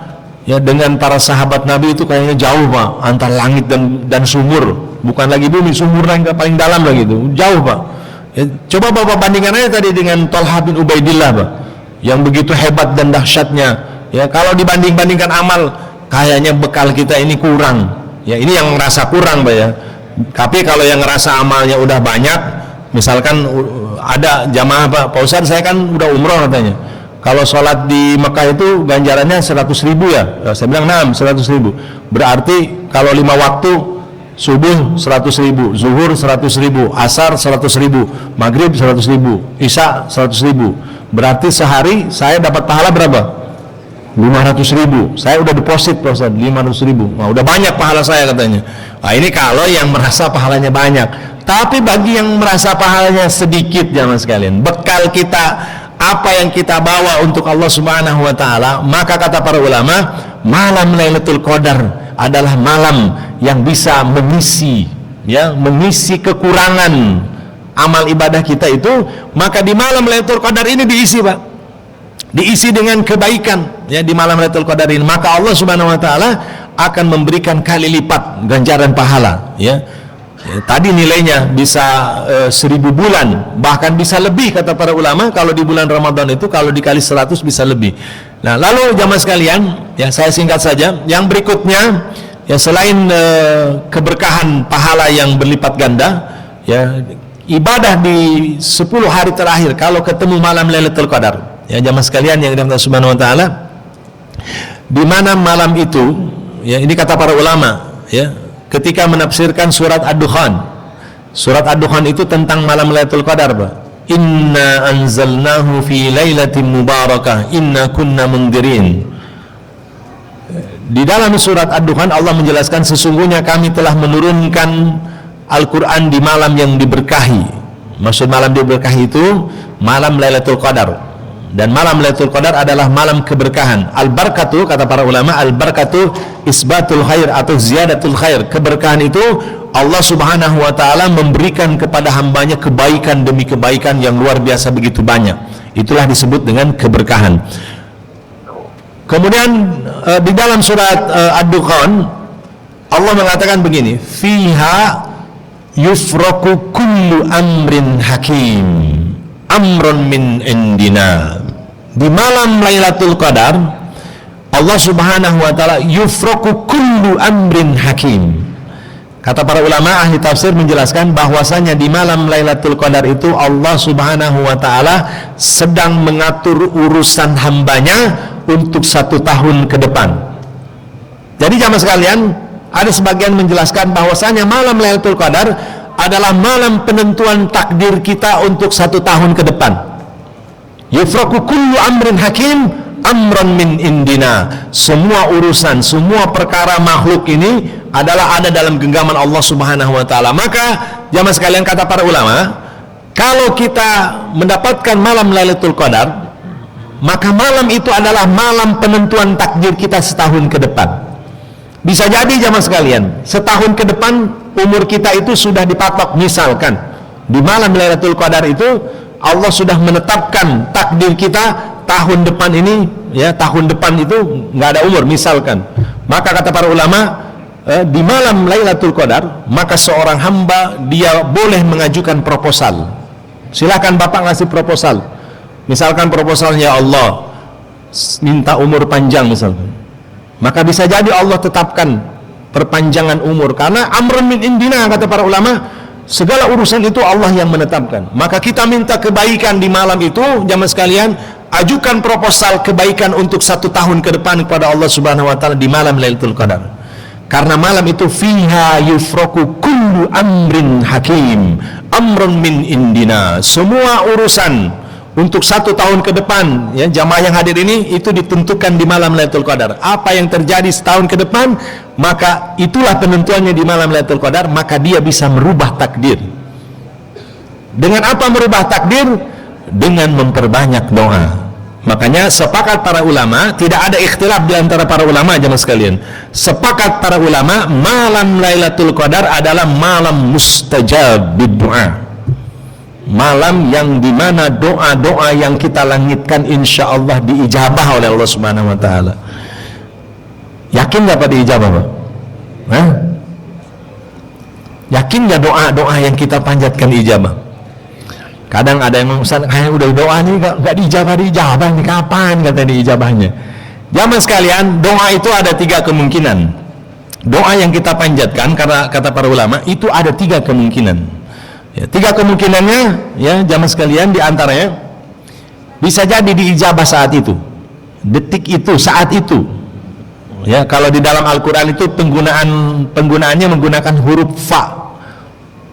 [SPEAKER 1] ya dengan para sahabat Nabi itu kayaknya jauh Pak, antara langit dan sumur, bukan lagi bumi, sumur yang paling dalam lagi itu, jauh Pak. Ya, coba Bapak bandingkan aja tadi dengan Thalha bin Ubaidillah Pak, yang begitu hebat dan dahsyatnya. Ya kalau dibanding-bandingkan amal, kayaknya bekal kita ini kurang. Ya ini yang ngerasa kurang Pak ya. Tapi kalau yang ngerasa amalnya udah banyak, misalkan ada jamaah Pak Ustadz, saya kan udah umroh katanya, kalau sholat di Mekah itu ganjarannya 100.000 ya. Saya bilang 100.000. Berarti kalau 5 waktu, subuh 100.000, zuhur 100.000, asar 100.000, maghrib 100.000, isya 100.000. Berarti sehari saya dapat pahala berapa? 500.000. Saya udah deposit Pak Ustaz 500.000. Nah, udah banyak pahala saya katanya. Nah, ini kalau yang merasa pahalanya banyak. Tapi bagi yang merasa pahalanya sedikit, jamaah sekalian, bekal kita, apa yang kita bawa untuk Allah Subhanahu wa taala, maka kata para ulama, malam Lailatul Qadar adalah malam yang bisa mengisi kekurangan amal ibadah kita itu. Maka di malam Lailatul Qadar ini diisi Pak, diisi dengan kebaikan, ya di malam Lailatul Qadar ini, maka Allah Subhanahu wa taala akan memberikan kali lipat ganjaran pahala, ya. Tadi nilainya bisa 1000 bulan, bahkan bisa lebih kata para ulama. Kalau di bulan Ramadan itu kalau dikali 100 bisa lebih. Nah lalu jamaah sekalian, ya saya singkat saja, yang berikutnya ya selain keberkahan pahala yang berlipat ganda, ya ibadah di 10 hari terakhir kalau ketemu malam Lailatul Qadar, ya jamaah sekalian yang dirahmati Allah Subhanahu wa taala, di mana malam itu, ya ini kata para ulama, ya ketika menafsirkan surat Ad-Dukhan. Surat Ad-Dukhan itu tentang malam Lailatul Qadar, Pak. Inna anzalnahu fi lailatin mubarakah inna kunna mundirin. Di dalam surat Ad-Dukhan Allah menjelaskan sesungguhnya kami telah menurunkan Al-Quran di malam yang diberkahi. Maksud malam diberkahi itu malam Lailatul Qadar. Dan malam Lailatul Qadar adalah malam keberkahan. Al-barakatuh kata para ulama, al-barakatuh isbatul khair atau ziyadatul khair. Keberkahan itu Allah Subhanahu wa taala memberikan kepada hambanya kebaikan demi kebaikan yang luar biasa begitu banyak. Itulah disebut dengan keberkahan. Kemudian di dalam surat Ad-Dukhan Allah mengatakan begini, fiha yufraku kullu amrin hakim amrun min indina. Di malam Lailatul Qadar Allah Subhanahu wa taala yufraku kullu amrin hakim. Kata para ulama ahli tafsir menjelaskan bahwasanya di malam Lailatul Qadar itu Allah Subhanahu wa taala sedang mengatur urusan hambanya untuk 1 tahun ke depan. Jadi jamaah sekalian, ada sebagian menjelaskan bahwasanya malam Lailatul Qadar adalah malam penentuan takdir kita untuk 1 tahun ke depan. Yufraku kullu amrin hakim amran min indina. Semua urusan, semua perkara makhluk ini adalah ada dalam genggaman Allah Subhanahu wa taala. Maka jamaah sekalian, kata para ulama, kalau kita mendapatkan malam Lailatul Qadar, maka malam itu adalah malam penentuan takdir kita setahun ke depan. Bisa jadi jamaah sekalian, setahun ke depan umur kita itu sudah dipatok. Misalkan di malam Lailatul Qadar itu Allah sudah menetapkan takdir kita tahun depan ini, ya tahun depan itu nggak ada umur misalkan. Maka kata para ulama, di malam Lailatul Qadar maka seorang hamba dia boleh mengajukan proposal. Silakan Bapak ngasih proposal. Misalkan proposalnya, Allah minta umur panjang misalkan. Maka bisa jadi Allah tetapkan perpanjangan umur karena amrun min indina, kata para ulama. Segala urusan itu Allah yang menetapkan. Maka kita minta kebaikan di malam itu, jamaah sekalian, ajukan proposal kebaikan untuk 1 tahun ke depan kepada Allah Subhanahu wa taala di malam Lailatul Qadar. Karena malam itu fiha yufraku kullu amrin hakim amrun min indina. Semua urusan untuk 1 tahun ke depan, ya jamaah yang hadir ini, itu ditentukan di malam Lailatul Qadar. Apa yang terjadi setahun ke depan, maka itulah penentuannya di malam Lailatul Qadar. Maka dia bisa merubah takdir. Dengan apa merubah takdir? Dengan memperbanyak doa. Makanya sepakat para ulama, tidak ada ikhtilaf di antara para ulama jemaah sekalian. Sepakat para ulama, malam Lailatul Qadar adalah malam mustajab doa. Malam yang dimana doa-doa yang kita langitkan insya Allah diijabah oleh Allah Subhanahu Wa Taala. Yakin nggak pada ijabah, Pak? Hah? Yakin nggak doa-doa yang kita panjatkan ijabah? Kadang ada yang Ustaz, kayak udah doa nih nggak dijabah nih, kapan kata diijabahnya? Jamaah sekalian, doa itu ada 3 kemungkinan. Doa yang kita panjatkan, karena kata para ulama itu ada 3 kemungkinan. Ya, 3 kemungkinannya, ya jamaah sekalian, diantaranya bisa jadi diijabah saat itu, detik itu, saat itu. Ya, kalau di dalam Al-Quran itu penggunaannya menggunakan huruf fa.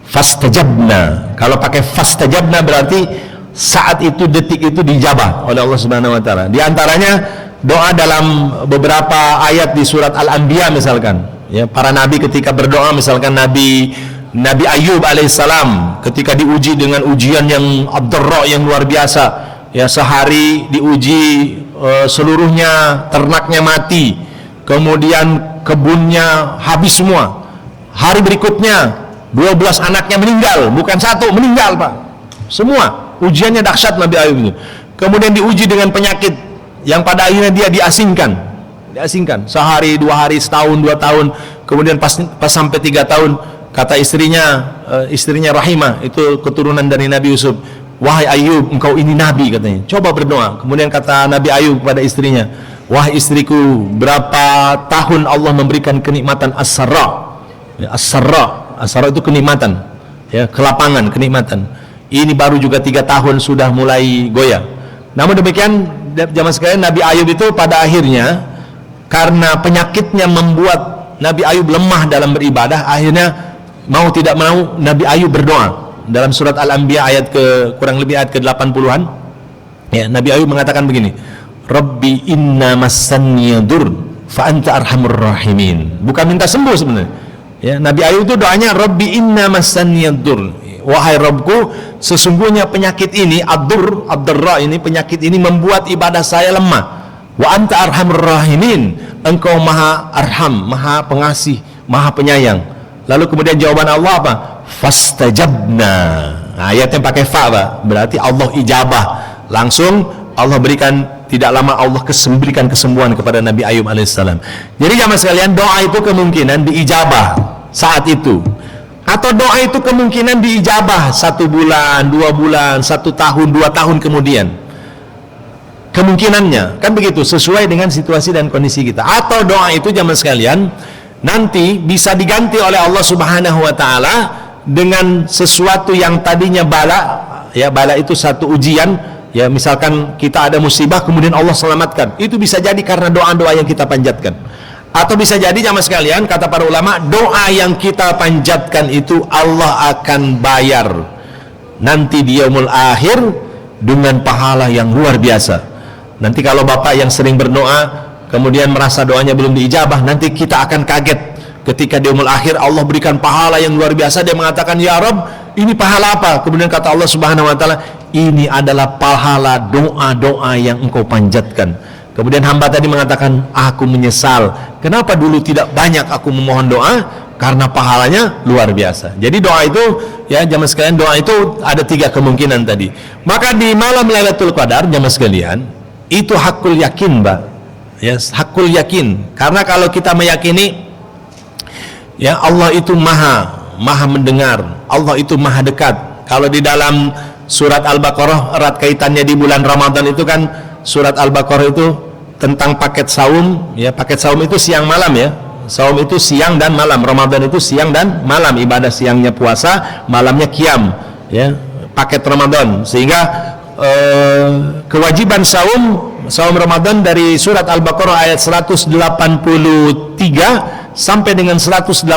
[SPEAKER 1] Fastajabna. Kalau pakai fastajabna berarti saat itu, detik itu dijabah oleh Allah Subhanahu Wa Taala. Di antaranya doa dalam beberapa ayat di surat Al-Anbiya misalkan. Ya, para nabi ketika berdoa, misalkan Nabi Ayub alaihissalam ketika diuji dengan ujian yang abdarra, yang luar biasa. Ya, sehari diuji seluruhnya ternaknya mati, kemudian kebunnya habis semua. Hari berikutnya 12 anaknya meninggal, bukan 1, meninggal Pak, semua. Ujiannya dahsyat Nabi Ayub itu. Kemudian diuji dengan penyakit yang pada akhirnya dia diasingkan sehari, 2 hari, setahun, 2 tahun. Kemudian pas sampai 3 tahun, kata istrinya Rahimah, itu keturunan dari Nabi Yusuf, wahai Ayub, engkau ini nabi, katanya, coba berdoa. Kemudian kata Nabi Ayub kepada istrinya, wahai istriku, berapa tahun Allah memberikan kenikmatan as-sarra. Ya, as-sarra itu kenikmatan, ya, kelapangan, kenikmatan. Ini baru juga 3 tahun sudah mulai goyah. Namun demikian jamaah sekalian, Nabi Ayub itu pada akhirnya karena penyakitnya membuat Nabi Ayub lemah dalam beribadah, akhirnya mau tidak mau Nabi Ayub berdoa. Dalam surat Al-Anbiya ayat kurang lebih ayat ke-80-an, ya, Nabi Ayub mengatakan begini, Rabbi inna massanni yadur fa anta arhamur rahimin. Bukan minta sembuh sebenarnya. Ya, Nabi Ayub itu doanya Rabbi inna massanni yadur. Wahai Rabbku, sesungguhnya penyakit ini, ad-darra ini, penyakit ini membuat ibadah saya lemah. Wa anta arhamur rahimin. Engkau maha arham, maha pengasih, maha penyayang. Lalu kemudian jawaban Allah apa? Fastajabna. Nah, ayat yang pakai fa, Pak, berarti Allah ijabah. Langsung Allah berikan, tidak lama Allah berikan kesembuhan kepada Nabi Ayub alaihissalam. Jadi jamaah sekalian, doa itu kemungkinan diijabah saat itu, atau doa itu kemungkinan diijabah 1 bulan, 2 bulan, 1 tahun, 2 tahun kemudian. Kemungkinannya kan begitu, sesuai dengan situasi dan kondisi kita. Atau doa itu jamaah sekalian nanti bisa diganti oleh Allah Subhanahu Wa Taala dengan sesuatu yang tadinya bala. Ya, bala itu satu ujian. Ya, misalkan kita ada musibah kemudian Allah selamatkan, itu bisa jadi karena doa-doa yang kita panjatkan. Atau bisa jadi jamaah sekalian, kata para ulama, doa yang kita panjatkan itu Allah akan bayar nanti di yaumul akhir dengan pahala yang luar biasa. Nanti kalau Bapak yang sering berdoa kemudian merasa doanya belum diijabah, nanti kita akan kaget ketika di yaumul akhir Allah berikan pahala yang luar biasa. Dia mengatakan, ya Rabb, ini pahala apa? Kemudian kata Allah Subhanahu Wa Taala, ini adalah pahala doa-doa yang engkau panjatkan. Kemudian hamba tadi mengatakan, aku menyesal, kenapa dulu tidak banyak aku memohon doa, karena pahalanya luar biasa. Jadi doa itu, ya jamaah sekalian, doa itu ada 3 kemungkinan tadi. Maka di malam Lailatul Qadar jamaah sekalian, itu hakul yakin, Mbak. Ya, hakul yakin. Karena kalau kita meyakini, ya Allah itu maha mendengar, Allah itu maha dekat. Kalau di dalam surat Al-Baqarah, erat kaitannya di bulan Ramadan itu kan, surat Al-Baqarah itu tentang paket saum. Ya, paket saum itu siang malam, ya. Saum itu siang dan malam, Ramadan itu siang dan malam, ibadah siangnya puasa, malamnya qiyam, ya, paket Ramadan. Sehingga kewajiban saum Ramadan dari surat Al-Baqarah ayat 183 sampai dengan 187,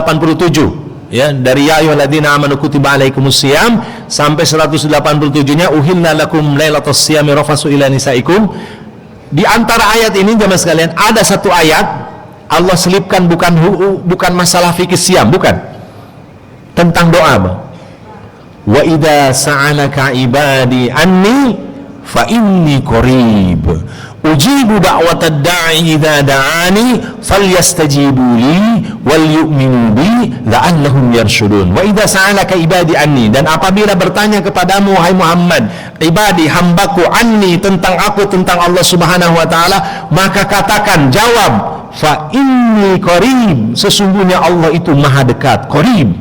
[SPEAKER 1] ya, dari ya ayyuhalladzina amanu kutiba alaikumusiyam sampai 187-nya uhilla lakum lailatus siyami rafasu ila nisaikum. Di antara ayat ini jemaah sekalian ada satu ayat Allah selipkan bukan masalah fikih siam, bukan, tentang doa. Wa idza sa'alaka ibadi anni fa inni qarib ujibu da'watad da'i idza da'ani falyastajibu li wal yu'minu bi la'allahum yarshudun. Wa idza sa'alaka ibadi anni, dan apabila bertanya kepadamu wahai Muhammad, ibadi, hambaku, anni, tentang aku, tentang Allah Subhanahu wa taala, maka katakan, jawab, fa inni qarib, sesungguhnya Allah itu maha dekat. Qarib,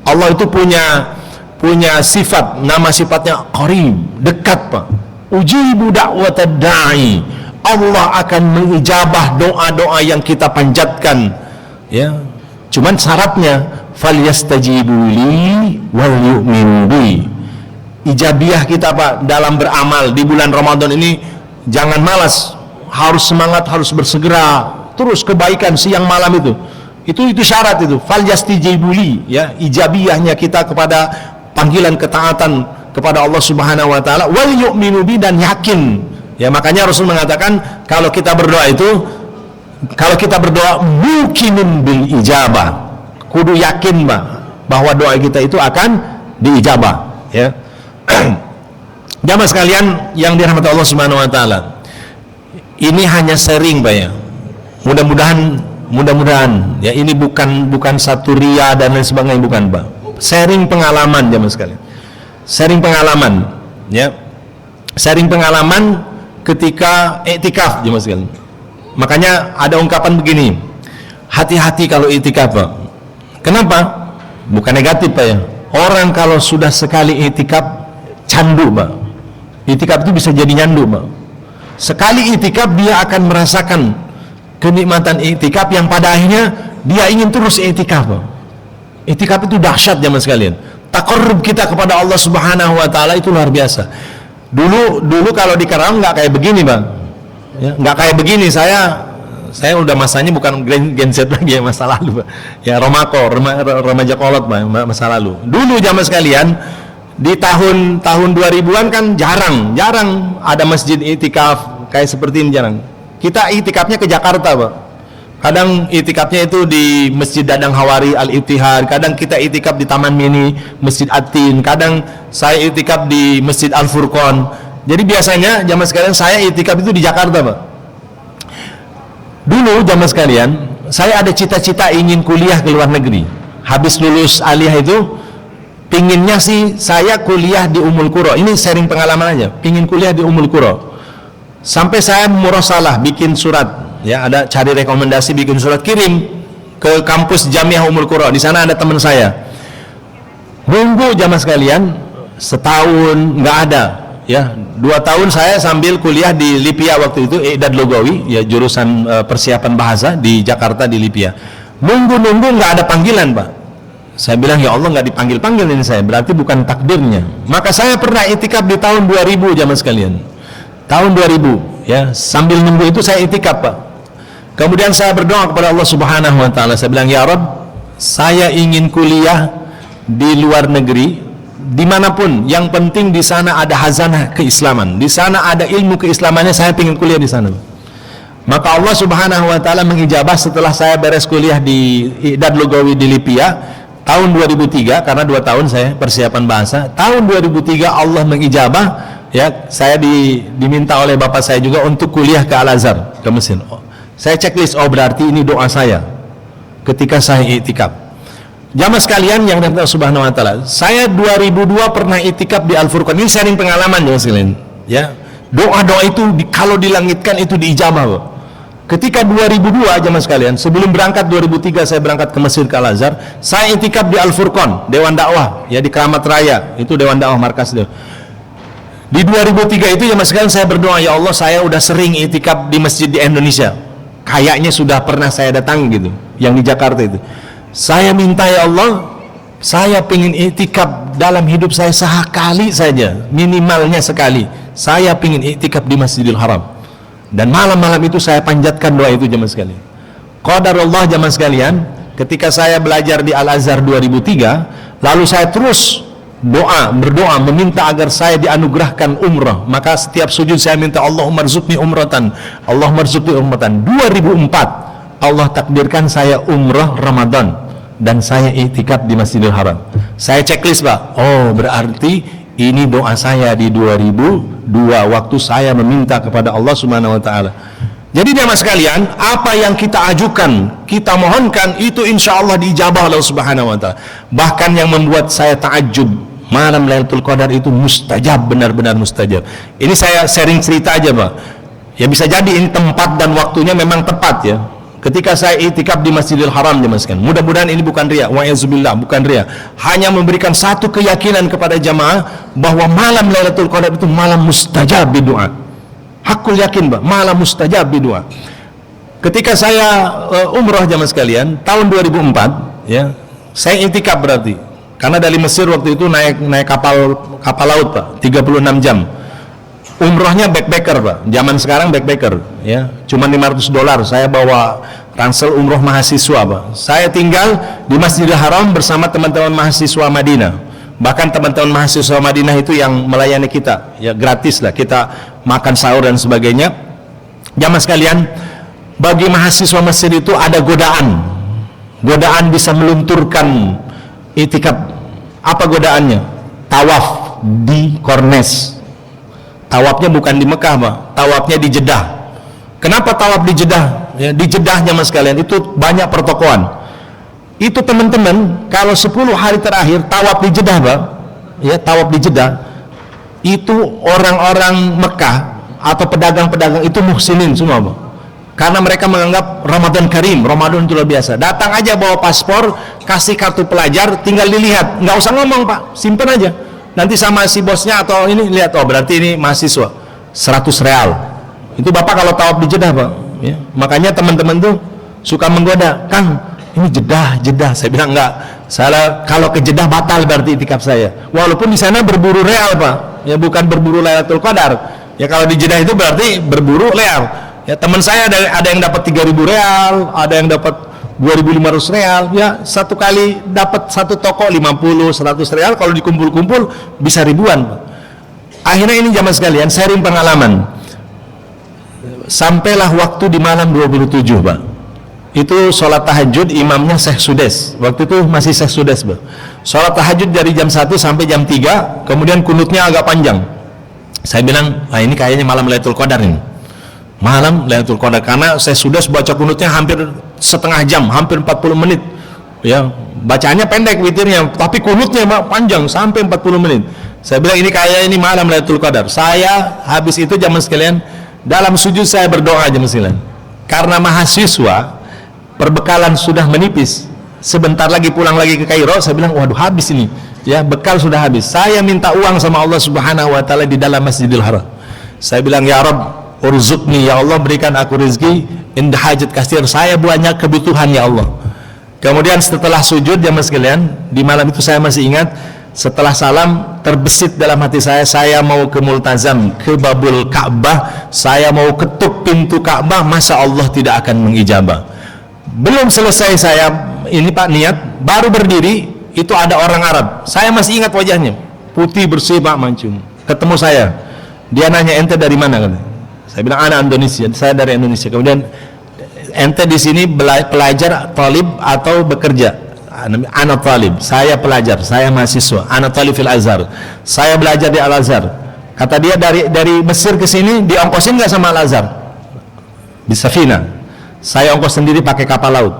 [SPEAKER 1] Allah itu punya sifat, nama sifatnya qarib, dekat, Pak. Ujibu da'watad da'i, Allah akan mengijabah doa-doa yang kita panjatkan, ya. Cuman syaratnya falyastajibu li wal yu'minu bi. Ijabiyah kita, Pak, dalam beramal di bulan Ramadan ini jangan malas, harus semangat, harus bersegera terus kebaikan siang malam itu syarat itu. Falyastajibu li, ya, ijabiyahnya kita kepada panggilan ketaatan kepada Allah Subhanahu wa taala, wal yu'minu bi, dan yakin. Ya, makanya Rasul mengatakan kalau kita berdoa mukinun bil ijabah, kudu yakin, Pak, bahwa doa kita itu akan diijabah, ya. Jamaah sekalian yang dirahmati Allah Subhanahu wa taala, ini hanya sharing, Pak, ya. Mudah-mudahan ya, ini bukan satu ria dan lain sebagainya, bukan, Pak. Sharing pengalaman, jamaah sekalian. Sharing pengalaman, ya. Sharing pengalaman ketika iktikaf, jemaah sekalian. Makanya ada ungkapan begini, hati-hati kalau iktikaf, Pak. Kenapa? Bukan negatif, Pak, ya. Orang kalau sudah sekali iktikaf candu, Pak. Iktikaf itu bisa jadi nyandu, Pak. Sekali iktikaf dia akan merasakan kenikmatan iktikaf yang pada akhirnya dia ingin terus iktikaf, Pak. Iktikaf itu dahsyat, jemaah sekalian. Taqarrub kita kepada Allah Subhanahu wa taala itu luar biasa. Dulu kalau di Karawang nggak kayak begini, Bang, ya, nggak kayak begini. Saya udah masanya bukan Gen Z lagi, ya, masa lalu, Pak. Ya, remaja kolot, Bang, masa lalu. Dulu jamaah sekalian di tahun 2000-an kan jarang ada masjid itikaf kayak seperti ini, jarang. Kita itikafnya ke Jakarta, Pak. Kadang itikafnya itu di Masjid Dadang Hawari Al-Ittihad, kadang kita itikaf di Taman Mini Masjid Atin, kadang saya itikaf di Masjid Al-Furqan. Jadi biasanya jamaah sekalian saya itikaf itu di Jakarta, Pak. Dulu jamaah sekalian, saya ada cita-cita ingin kuliah ke luar negeri. Habis lulus aliyah itu pinginnya sih saya kuliah di Ummul Qura. Ini sharing pengalaman aja, pingin kuliah di Ummul Qura. Sampai saya murasalah bikin surat, ya, ada cari rekomendasi, bikin surat, kirim ke kampus Jamiah Ummul Qura. Di sana ada teman saya. Nunggu jamaah sekalian setahun nggak ada, ya. 2 tahun saya sambil kuliah di Lipia waktu itu, I'dad Lugawi, ya, jurusan persiapan bahasa di Jakarta di Lipia. Nunggu nggak ada panggilan, Pak. Saya bilang, ya Allah, nggak dipanggil ini saya, berarti bukan takdirnya. Maka saya pernah itikaf di tahun 2000 jamaah sekalian. Tahun 2000, ya, sambil nunggu itu saya itikaf, Pak. Kemudian saya berdoa kepada Allah Subhanahu wa taala. Saya bilang, ya Rabb, saya ingin kuliah di luar negeri, dimanapun, yang penting di sana ada hazanah keislaman, di sana ada ilmu keislamannya, saya ingin kuliah di sana. Maka Allah Subhanahu wa taala mengijabah setelah saya beres kuliah di I'dad Lugawi di Lipia tahun 2003, karena 2 tahun saya persiapan bahasa. Tahun 2003 Allah mengijabah, ya, saya diminta oleh bapak saya juga untuk kuliah ke Al-Azhar, ke Mesir. Saya checklist, oh berarti ini doa saya ketika saya iktikaf. Jamaah sekalian yang dirahmati Allah Subhanahu wa taala, saya 2002 pernah iktikaf di Al-Furqan. Ini sharing pengalaman jamaah sekalian, ya. Doa-doa itu kalau dilangitkan itu diijabah, Pak. Ketika 2002 jamaah sekalian, sebelum berangkat 2003 saya berangkat ke Mesir ke Al-Azhar, saya iktikaf di Al-Furqan, Dewan Dakwah, ya, di Keramat Raya. Itu Dewan Dakwah markas itu. Di 2003 itu jamaah sekalian saya berdoa, ya Allah, saya udah sering iktikaf di masjid di Indonesia. Kayaknya sudah pernah saya datang gitu, yang di Jakarta itu. Saya minta, ya Allah, saya pengen iktikaf dalam hidup saya sekali saja, minimalnya sekali. Saya pengen iktikaf di Masjidil Haram. Dan malam-malam itu saya panjatkan doa itu jamaah sekalian. Qadarullah jamaah sekalian, ketika saya belajar di Al-Azhar 2003, lalu saya terus berdoa meminta agar saya dianugerahkan umrah. Maka setiap sujud saya minta, Allahumma rzuqni umratan, Allahumma rzuqni umratan. 2004 Allah takdirkan saya umrah Ramadan dan saya iktikaf di Masjidil Haram. Saya checklist, Pak. Oh, berarti
[SPEAKER 2] Ini doa saya di 2002 waktu saya meminta kepada Allah Subhanahu wa taala. Jadi jamaah sekalian, apa yang kita ajukan, kita mohonkan, itu insya Allah diijabah Allah Subhanahu wa ta'ala. Bahkan yang membuat saya takjub, malam Lailatul Qadar itu mustajab, benar-benar mustajab. Ini saya sharing cerita aja Pak. Ya bisa jadi ini tempat dan waktunya memang tepat ya. Ketika saya itikaf di Masjidil Haram jamaah sekalian, mudah-mudahan ini bukan riya, wa'azubillah, bukan riya. Hanya memberikan satu keyakinan kepada jamaah bahwa malam Lailatul Qadar itu malam mustajab doa. Hakul yakin Pak, malam mustajab doa. Ketika saya umroh jamaah sekalian tahun 2004 ya, saya intikaf berarti. Karena dari Mesir waktu itu naik kapal laut Pak, 36 jam. Umrohnya backpacker Pak. Zaman sekarang backpacker ya, cuma $500. Saya bawa ransel umroh mahasiswa Pak. Saya tinggal di Masjidil Haram bersama teman-teman mahasiswa Madinah. Bahkan teman-teman mahasiswa Madinah itu yang melayani kita, ya gratis lah, kita makan sahur dan sebagainya. Jamaah sekalian, bagi mahasiswa Mesir itu ada godaan bisa melunturkan itikaf. Apa godaannya? Tawaf di Kornes. Tawafnya bukan di Mekah Pak, tawafnya di Jeddah. Kenapa tawaf di Jeddah? Ya, di Jeddah jamaah sekalian itu banyak pertokoan. Itu teman-teman kalau 10 hari terakhir tawaf di Jeddah Pak, ya tawaf di Jeddah, itu orang-orang Mekah atau pedagang-pedagang itu muhsinin semua Pak. Karena mereka menganggap Ramadan Karim, Ramadan itu luar biasa. Datang aja bawa paspor, kasih kartu pelajar, tinggal dilihat, nggak usah ngomong Pak, simpen aja. Nanti sama si bosnya atau ini lihat, oh berarti ini mahasiswa, 100 real. Itu Bapak kalau tawaf di Jeddah Pak, ya. Makanya teman-teman tuh suka menggoda, Kang ini Jeddah. Saya bilang enggak. Saya kalau ke Jeddah batal berarti itikaf saya. Walaupun di sana berburu real Pak, ya bukan berburu Lailatul Qadar. Ya kalau di Jeddah itu berarti berburu real. Ya teman saya ada yang dapat 3.000 real, ada yang dapat 2.500 real. Ya satu kali dapat satu toko 50, 100 real. Kalau dikumpul-kumpul bisa ribuan Pak. Akhirnya ini jamaah sekalian sharing pengalaman. Sampailah waktu di malam 27 Pak. Itu sholat tahajud, imamnya Syekh Sudes. Waktu itu masih Syekh Sudes Pak. Sholat tahajud dari jam 1 sampai jam 3, kemudian kunutnya agak panjang. Saya bilang, ini kayaknya malam Lailatul Qadar ini. Malam Lailatul Qadar, karena Syekh Sudes baca kunutnya hampir setengah jam, hampir 40 menit. Ya, bacaannya pendek witirnya, tapi kunutnya panjang sampai 40 menit. Saya bilang ini kayaknya ini malam Lailatul Qadar. Saya habis itu jamaah sekalian, dalam sujud saya berdoa jamaah sekalian. Karena mahasiswa perbekalan sudah menipis, sebentar lagi pulang lagi ke Kairo. Saya bilang waduh habis ini ya, bekal sudah habis. Saya minta uang sama Allah Subhanahu wa ta'ala di dalam Masjidil Haram. Saya bilang ya Rabb urzuqni, ya Allah berikan aku rezeki, indah hajat kasir, saya banyak kebutuhan ya Allah. Kemudian setelah sujud jamaah sekalian, di malam itu saya masih ingat, setelah salam terbesit dalam hati saya mau ke Multazam, ke Babul Ka'bah, saya mau ketuk pintu Ka'bah, masa Allah tidak akan mengijabah. Belum selesai saya ini Pak niat, baru berdiri itu ada orang Arab. Saya masih ingat wajahnya, putih bersih Pak mancung. Ketemu saya, dia nanya ente dari mana kan? Saya bilang anak Indonesia, saya dari Indonesia. Kemudian ente di sini pelajar, talib atau bekerja? Anak talib, saya pelajar, saya mahasiswa. Anak talib fil Azhar, saya belajar di Al Azhar. Kata dia dari Mesir ke sini diongkosin nggak sama Al Azhar? Di Safina. Saya ongkos sendiri pakai kapal laut.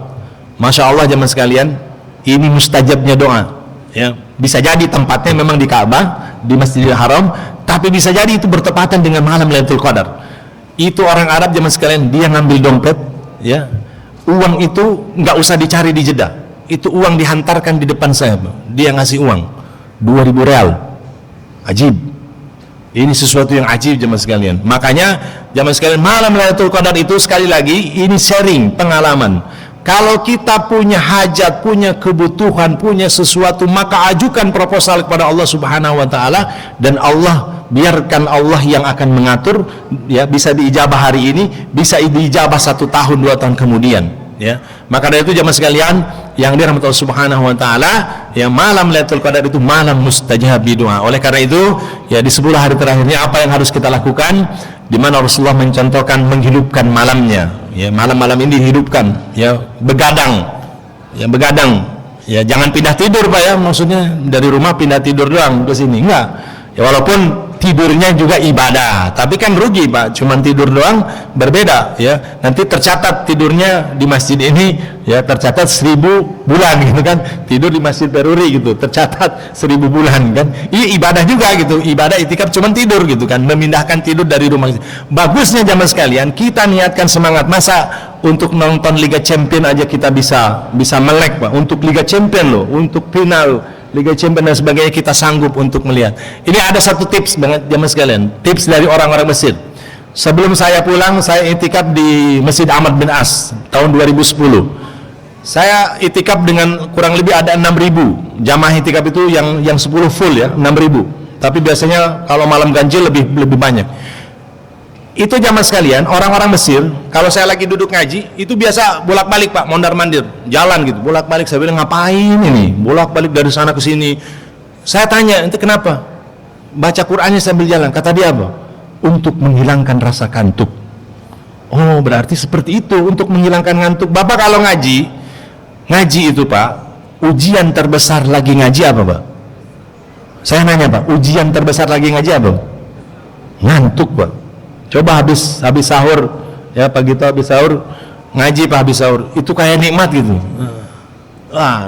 [SPEAKER 2] Masya Allah jemaah sekalian, ini mustajabnya doa. Ya, bisa jadi tempatnya memang di Ka'bah, di Masjidil Haram, tapi bisa jadi itu bertepatan dengan malam Lailatul Qadar. Itu orang Arab jemaah sekalian, dia ngambil dompet, ya, uang itu nggak usah dicari di Jeddah. Itu uang dihantarkan di depan saya. Dia ngasih uang 2.000 real. Ajib. Ini sesuatu yang ajib jemaah sekalian. Makanya jemaah sekalian, malam Lailatul Qadar itu sekali lagi ini sharing pengalaman. Kalau kita punya hajat, punya kebutuhan, punya sesuatu, maka ajukan proposal kepada Allah Subhanahu wa taala, dan Allah biarkan Allah yang akan mengatur, ya, bisa diijabah hari ini, bisa diijabah 1 tahun 2 tahun kemudian, ya. Maka dari itu jemaah sekalian yang dirahmati Allah Subhanahu wa taala, ya, malam Lailatul Qadar itu malam mustajab doa. Oleh karena itu, ya, di 10 hari terakhirnya apa yang harus kita lakukan, di mana Rasulullah mencontohkan menghidupkan malamnya, ya, malam-malam ini dihidupkan, ya, begadang, ya, jangan pindah tidur Pak, ya, maksudnya dari rumah pindah tidur doang ke sini, enggak, Ya, walaupun tidurnya juga ibadah, tapi kan rugi Pak, cuman tidur doang berbeda ya. Nanti tercatat tidurnya di masjid ini ya, tercatat 1000 bulan gitu kan, tidur di Masjid Daruri gitu, tercatat 1000 bulan kan. Ini ibadah juga gitu, ibadah itikaf cuman tidur gitu kan, memindahkan tidur dari rumah. Bagusnya jamaah sekalian, kita niatkan semangat. Masa untuk nonton Liga Champion aja kita bisa melek Pak, untuk Liga Champion loh, untuk final Liga Champions dan sebagainya kita sanggup untuk melihat. Ini ada satu tips banget jamaah sekalian, tips dari orang-orang Mesir. Sebelum saya pulang, saya itikaf di Masjid Ahmad bin As tahun 2010. Saya itikaf dengan kurang lebih ada 6.000 jamaah itikaf itu, yang 10 full ya 6.000. Tapi biasanya kalau malam ganjil lebih banyak. Itu jamaah sekalian, orang-orang Mesir kalau saya lagi duduk ngaji itu biasa bolak-balik Pak, mondar-mandir jalan gitu, bolak-balik. Saya bilang ngapain ini bolak-balik dari sana ke sini. Saya tanya, itu kenapa? Baca Qur'annya sambil jalan. Kata dia apa? Untuk menghilangkan rasa kantuk. Oh, berarti seperti itu, untuk menghilangkan ngantuk. Bapak kalau ngaji itu Pak, ujian terbesar lagi ngaji apa Pak? Saya nanya Pak, ujian terbesar lagi ngaji apa? Ngantuk Pak. Coba habis sahur ya, pagi itu habis sahur ngaji Pak, habis sahur itu kayak nikmat gitu.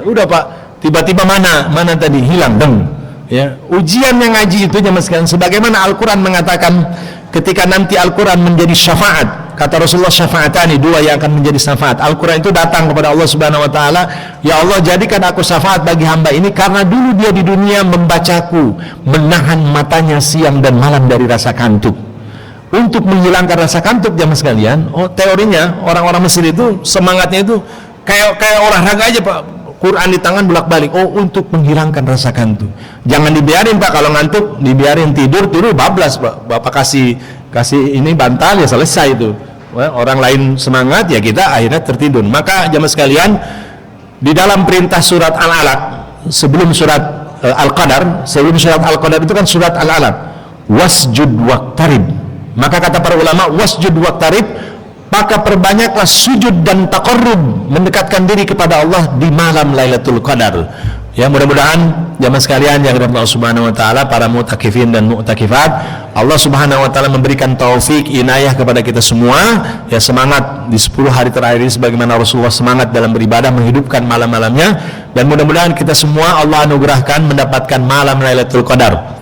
[SPEAKER 2] Udah Pak, tiba-tiba mana tadi hilang deng ya. Ujian yang ngaji itu jamaah sekalian, sebagaimana Al-Quran mengatakan ketika nanti Al-Quran menjadi syafaat, kata Rasulullah, syafaatani, 2 yang akan menjadi syafaat. Al-Quran itu datang kepada Allah Subhanahu wa taala, ya Allah jadikan aku syafaat bagi hamba ini karena dulu dia di dunia membacaku, menahan matanya siang dan malam dari rasa kantuk. Untuk menghilangkan rasa kantuk jamaah sekalian, teorinya orang-orang Mesir itu semangatnya itu kayak olahraga aja Pak, Quran di tangan bolak-balik. Untuk menghilangkan rasa kantuk. Jangan dibiarin Pak, kalau ngantuk dibiarin tidur bablas Pak. Bapak kasih ini bantal ya selesai itu. Orang lain semangat ya kita akhirnya tertidur. Maka jamaah sekalian, di dalam perintah surat Al-Alaq sebelum surat Al-Qadar, itu kan surat Al-Alaq, wasjud waqtarib. Maka kata para ulama, wasjud waqtarib, maka perbanyaklah sujud dan taqarrub, mendekatkan diri kepada Allah di malam Lailatul Qadar. Ya, mudah-mudahan jamaah sekalian yang dirahmati Allah Subhanahu wa taala, para mu'takifin dan mu'takifat, Allah Subhanahu wa taala memberikan taufik inayah kepada kita semua ya, semangat di 10 hari terakhir ini sebagaimana Rasulullah semangat dalam beribadah, menghidupkan malam-malamnya, dan mudah-mudahan kita semua Allah anugerahkan mendapatkan malam Lailatul Qadar,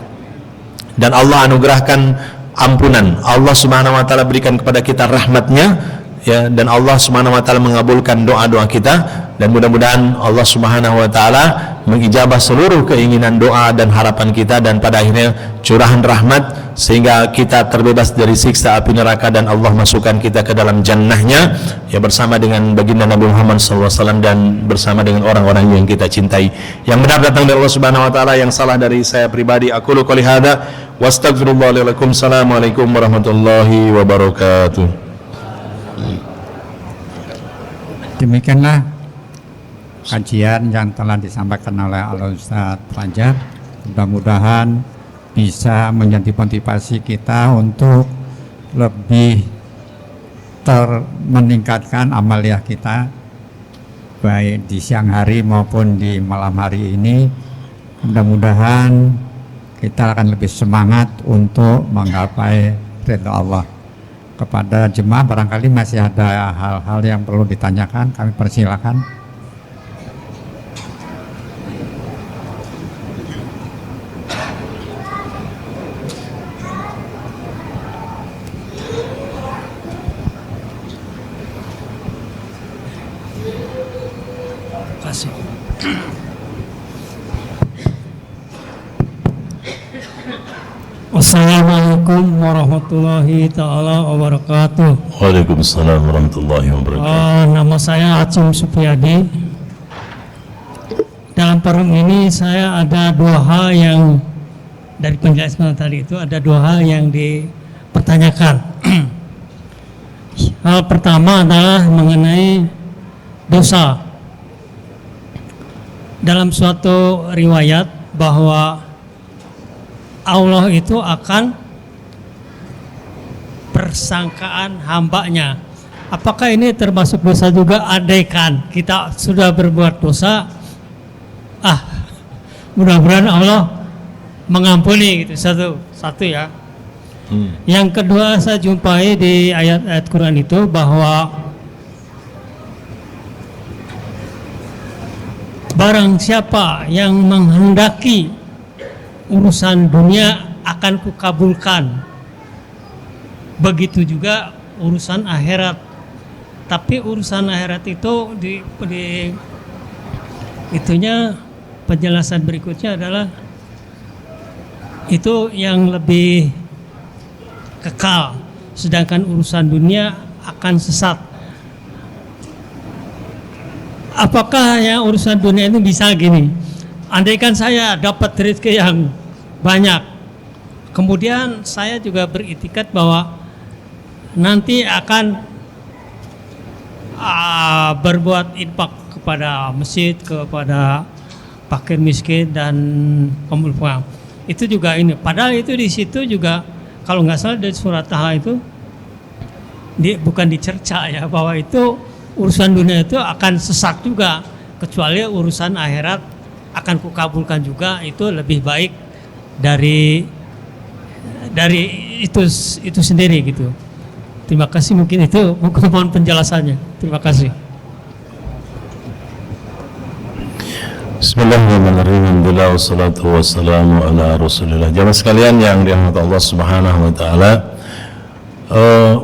[SPEAKER 2] dan Allah anugerahkan ampunan. Allah Subhanahu wa taala berikan kepada kita rahmatnya ya, dan Allah Subhanahu wa taala mengabulkan doa-doa kita, dan mudah-mudahan Allah Subhanahu wa taala mengijabah seluruh keinginan doa dan harapan kita, dan pada akhirnya curahan rahmat sehingga kita terbebas dari siksa api neraka, dan Allah masukkan kita ke dalam jannahnya ya, bersama dengan baginda Nabi Muhammad SAW dan bersama dengan orang-orang yang kita cintai. Yang benar datang dari Allah Subhanahu wa taala, yang salah dari saya pribadi. Aku qouli hadza wa astaghfirullah li wa lakum. Assalamualaikum warahmatullahi wabarakatuh.
[SPEAKER 3] Demikianlah kajian yang telah disampaikan oleh Al-Ustaz Fajar. Mudah-mudahan bisa menjadi motivasi kita untuk lebih meningkatkan amaliyah kita baik di siang hari maupun di malam hari ini. Mudah-mudahan kita akan lebih semangat untuk menggapai ridha Allah. Kepada jemaah barangkali masih ada hal-hal yang perlu ditanyakan, kami persilakan.
[SPEAKER 4] Assalamualaikum warahmatullahi ta'ala wabarakatuh.
[SPEAKER 1] Waalaikumsalam warahmatullahi wabarakatuh.
[SPEAKER 4] Nama saya Acim Supiyadi. Dalam forum ini saya ada 2 hal yang dari penjelasan tadi itu, ada 2 hal yang dipertanyakan. Hal pertama adalah mengenai dosa. Dalam suatu riwayat bahwa Allah itu akan persangkaan hambanya. Apakah ini termasuk dosa juga? Andaikan kita sudah berbuat dosa, mudah-mudahan Allah mengampuni gitu, satu ya. Yang kedua, saya jumpai di ayat-ayat Quran itu bahwa barang siapa yang menghendaki urusan dunia akan kukabulkan, begitu juga urusan akhirat. Tapi urusan akhirat itu di itunya, penjelasan berikutnya adalah itu yang lebih kekal, sedangkan urusan dunia akan sesat. Apakah yang urusan dunia itu bisa gini? Andaikan saya dapat rezeki yang banyak, kemudian saya juga beriktikad bahwa nanti akan berbuat infak kepada masjid, kepada fakir miskin dan pemulung. Itu juga ini. Padahal itu di situ juga, kalau nggak salah dari surat Taha itu bukan dicerca ya, bahwa itu urusan dunia itu akan sesat juga, kecuali urusan akhirat akan kukabulkan juga, itu lebih baik dari itu sendiri gitu. Terima kasih, mungkin itu mohon penjelasannya. Terima kasih.
[SPEAKER 1] Bismillahirrahmanirrahim. Wassalatu wassalamu ala Rasulillah. Jamaah sekalian yang dirahmati Allah Subhanahu wa taala,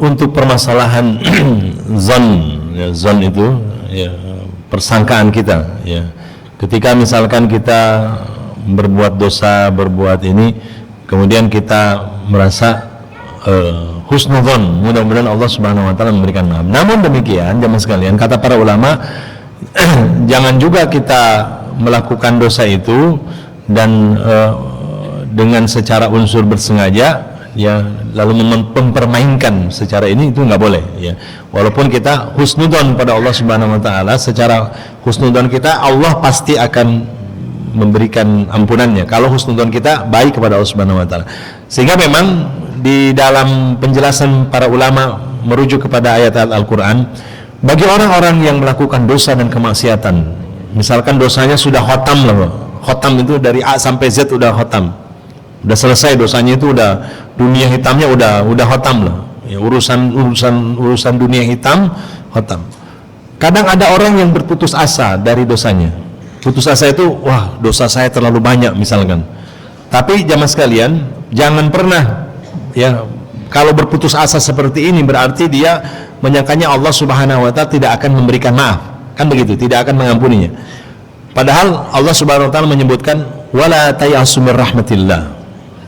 [SPEAKER 1] untuk permasalahan zon, ya, zon itu ya, persangkaan kita ya. Ketika misalkan kita berbuat dosa, berbuat ini, kemudian kita merasa husnudzon, mudah-mudahan Allah Subhanahu wa taala memberikan maaf. Namun demikian, jamaah sekalian, kata para ulama, jangan juga kita melakukan dosa itu dan dengan secara unsur bersengaja ya, lalu mempermainkan secara ini, itu nggak boleh ya. Walaupun kita husnudzon pada Allah Subhanahu wa taala, secara husnudzon kita Allah pasti akan memberikan ampunannya kalau husnudzon kita baik kepada Allah Subhanahu wa taala. Sehingga memang di dalam penjelasan para ulama merujuk kepada ayat-ayat Al-Qur'an, bagi orang-orang yang melakukan dosa dan kemaksiatan, misalkan dosanya sudah khotam lah, khotam itu dari A sampai Z udah khotam, udah selesai dosanya, itu udah dunia hitamnya udah khotam lah ya, urusan dunia hitam khotam. Kadang ada orang yang berputus asa dari dosanya. Putus asa itu, wah dosa saya terlalu banyak misalkan. Tapi jamaah sekalian, jangan pernah ya, kalau berputus asa seperti ini berarti dia menyangkanya Allah Subhanahu wa taala tidak akan memberikan maaf, kan begitu, tidak akan mengampuninya. Padahal Allah Subhanahu wa taala menyebutkan wala tayasu mir rahmatillah,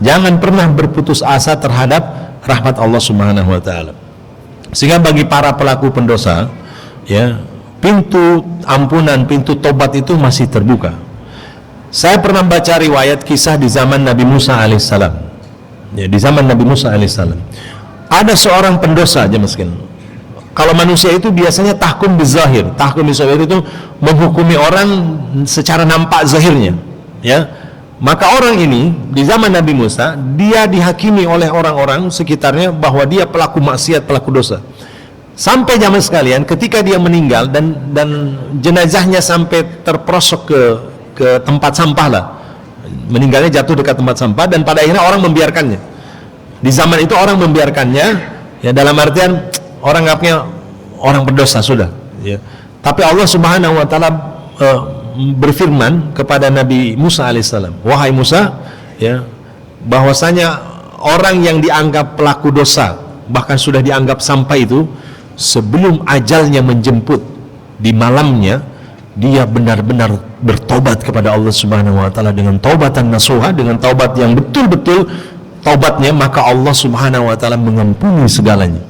[SPEAKER 1] jangan pernah berputus asa terhadap rahmat Allah Subhanahu wa taala. Sehingga bagi para pelaku pendosa ya, pintu ampunan, pintu tobat itu masih terbuka. Saya pernah baca riwayat kisah di zaman Nabi Musa alaihissalam. Ya, di zaman Nabi Musa alaihissalam ada seorang pendosa, jemaah sekalian. Kalau manusia itu biasanya tahkum bizahir. Tahkum bizahir itu menghukumi orang secara nampak zahirnya, ya. Maka orang ini di zaman Nabi Musa, dia dihakimi oleh orang-orang sekitarnya bahwa dia pelaku maksiat, pelaku dosa. Sampai jamaah sekalian, ketika dia meninggal dan jenazahnya sampai terperosok ke tempat sampah lah, meninggalnya jatuh dekat tempat sampah, dan pada akhirnya orang membiarkannya. Di zaman itu orang membiarkannya ya, dalam artian orang anggapnya orang berdosa sudah ya. Tapi Allah Subhanahu wa taala berfirman kepada Nabi Musa alaihissalam, wahai Musa ya, bahwasanya orang yang dianggap pelaku dosa, bahkan sudah dianggap sampai itu, sebelum ajalnya menjemput di malamnya, dia benar-benar bertobat kepada Allah Subhanahu wa taala dengan taubatan nasuha, dengan taubat yang betul-betul taubatnya, maka Allah Subhanahu wa taala mengampuni segalanya.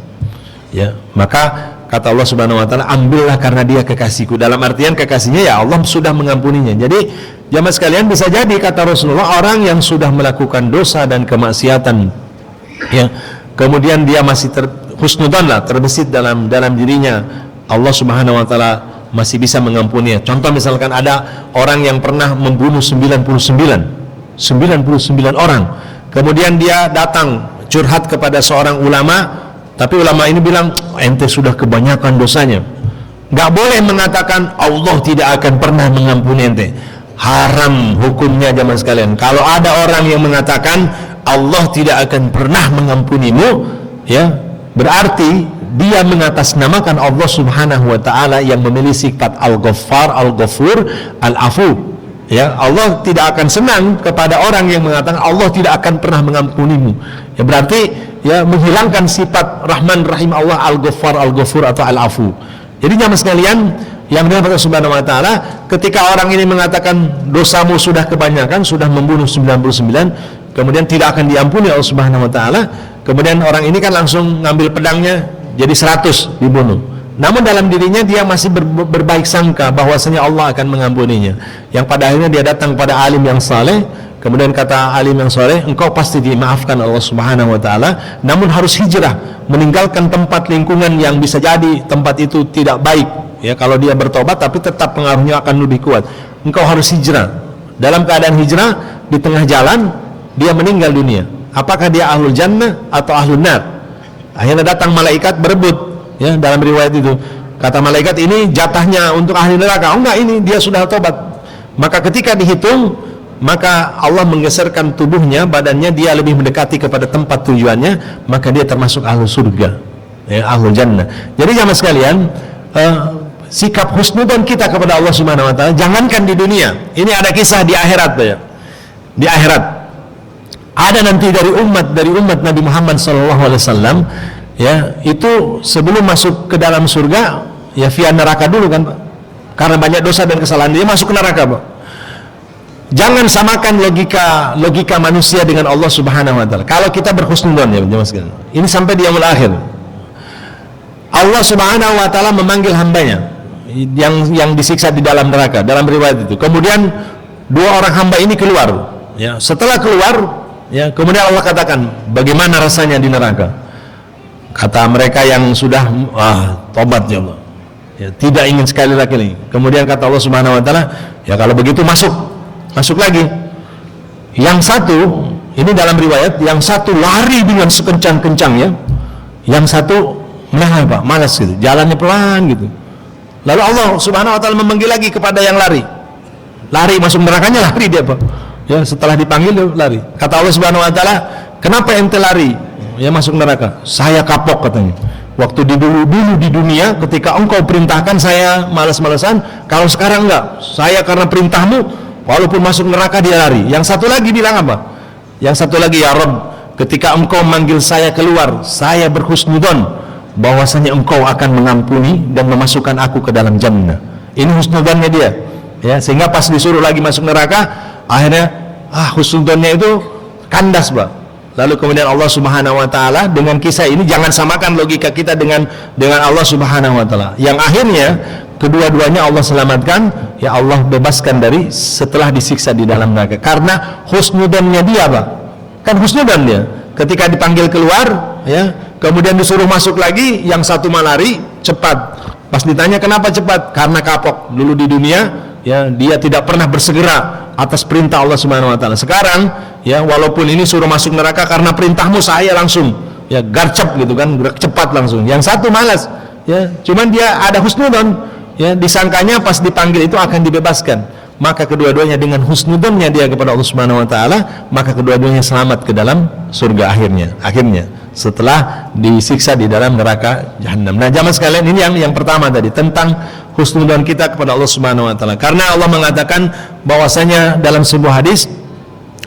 [SPEAKER 1] Ya, maka kata Allah Subhanahu wa taala, ambillah karena dia kekasihku. Dalam artian kekasihnya ya Allah sudah mengampuninya. Jadi jamaah sekalian, bisa jadi kata Rasulullah, orang yang sudah melakukan dosa dan kemaksiatan ya, kemudian dia masih husnudzon lah, terbesit dalam dirinya, Allah Subhanahu wa taala masih bisa mengampuninya. Contoh misalkan ada orang yang pernah membunuh 99 orang, kemudian dia datang curhat kepada seorang ulama, tapi ulama ini bilang, ente sudah kebanyakan dosanya. Gak boleh mengatakan Allah tidak akan pernah mengampuni ente.
[SPEAKER 2] haram hukumnya jamaah sekalian. Kalau ada orang yang mengatakan Allah tidak akan pernah mengampunimu, ya, berarti dia mengatasnamakan Allah Subhanahu wa taala yang memiliki sifat Al-Ghaffar, Al-Ghafur, Al-Afu. Ya, Allah tidak akan senang kepada orang yang mengatakan Allah tidak akan pernah mengampunimu. Ya, berarti ya menghilangkan sifat Rahman Rahim Allah, Al-Ghaffar, Al-Ghafur atau Al-Afu. Jadi jamaah sekalian yang dirahmati Allah Subhanahu wa taala, ketika orang ini mengatakan dosamu sudah kebanyakan, sudah membunuh 99, kemudian tidak akan diampuni Allah Subhanahu wa taala, kemudian orang ini kan langsung ngambil pedangnya jadi 100 dibunuh. Namun dalam dirinya dia masih berbaik sangka bahwasanya Allah akan mengampuninya. Yang pada akhirnya dia datang pada alim yang saleh, kemudian kata alim yang saleh, engkau pasti dimaafkan Allah Subhanahu wa taala, namun harus hijrah, meninggalkan tempat lingkungan yang bisa jadi tempat itu tidak baik. Ya, kalau dia bertobat tapi tetap pengaruhnya akan lebih kuat. Engkau harus hijrah. Dalam keadaan hijrah, di tengah jalan dia meninggal dunia. Apakah dia ahlul jannah atau ahlul nar? Akhirnya datang malaikat berebut. Ya, dalam riwayat itu kata malaikat, ini jatahnya untuk ahli neraka. Oh enggak, ini dia sudah tobat. Maka ketika dihitung, maka Allah menggeserkan tubuhnya, badannya dia lebih mendekati kepada tempat tujuannya, maka dia termasuk ahli surga, ya, ahlul jannah. Jadi jamaah sekalian, sikap husnudzon kita kepada Allah Subhanahu wa taala jangankan di dunia. Ini ada kisah di akhirat, ya. Di akhirat ada nanti dari umat Nabi Muhammad SAW, ya, itu sebelum masuk ke dalam surga, ya via neraka dulu kan Pak, karena banyak dosa dan kesalahan dia masuk ke neraka Pak. Jangan samakan logika manusia dengan Allah Subhanahu wa taala. Kalau kita berhusnudzon, ya jemaah sekalian, ini sampai di yaumul akhir, Allah Subhanahu wa taala memanggil hambanya yang disiksa di dalam neraka, dalam riwayat itu. Kemudian dua orang hamba ini keluar, ya. Setelah keluar, ya, kemudian Allah katakan, bagaimana rasanya di neraka? Kata mereka yang sudah tobat, ya Allah, ya, tidak ingin sekali lagi. Kemudian kata Allah Subhanahu wa taala, ya kalau begitu masuk lagi. Yang satu, ini dalam riwayat, yang satu lari dengan sekencang-kencangnya, yang satu malas gitu, jalannya pelan gitu. Lalu Allah Subhanahu wa taala memanggil lagi kepada yang lari masuk nerakanya, lari dia Pak. Ya, setelah dipanggil dia lari. Kata Allah Subhanahu wa taala, kenapa ente lari? Ya, masuk neraka. Saya kapok katanya. Waktu dulu di dunia ketika engkau perintahkan saya malas-malasan, kalau sekarang enggak. Saya karena perintahmu walaupun masuk neraka dia lari. Yang satu lagi bilang apa? Yang satu lagi, ya Rabb, ketika engkau manggil saya keluar, saya berhusnudzon bahwasanya engkau akan mengampuni dan memasukkan aku ke dalam jannah. Ini husnudzonnya dia. Ya, sehingga pas disuruh lagi masuk neraka, akhirnya husnudzonnya itu kandas, Pak. Lalu kemudian Allah Subhanahu wa taala dengan kisah ini, jangan samakan logika kita dengan Allah Subhanahu wa taala. Yang akhirnya kedua-duanya Allah selamatkan, ya Allah bebaskan dari setelah disiksa di dalam neraka. Karena husnudzonnya dia, Pak. Kan husnudzon dia. Ketika dipanggil keluar, ya, kemudian disuruh masuk lagi, yang satu malari cepat. Pas ditanya kenapa cepat? Karena kapok. Dulu di dunia, ya, dia tidak pernah bersegera atas perintah Allah Subhanahu wa taala. Sekarang, ya, walaupun ini suruh masuk neraka karena perintahmu, saya langsung, ya, garcep gitu kan, gerak cepat langsung. Yang satu malas, ya, cuman dia ada husnudzon, ya, disangkanya pas dipanggil itu akan dibebaskan. Maka kedua-duanya dengan husnudzonnya dia kepada Allah Subhanahu wa taala, maka kedua-duanya selamat ke dalam surga akhirnya setelah disiksa di dalam neraka Jahannam. Nah, jamaah sekalian, ini yang pertama tadi tentang husnudzon kita kepada Allah Subhanahu wa taala. Karena Allah mengatakan bahwasanya dalam sebuah hadis,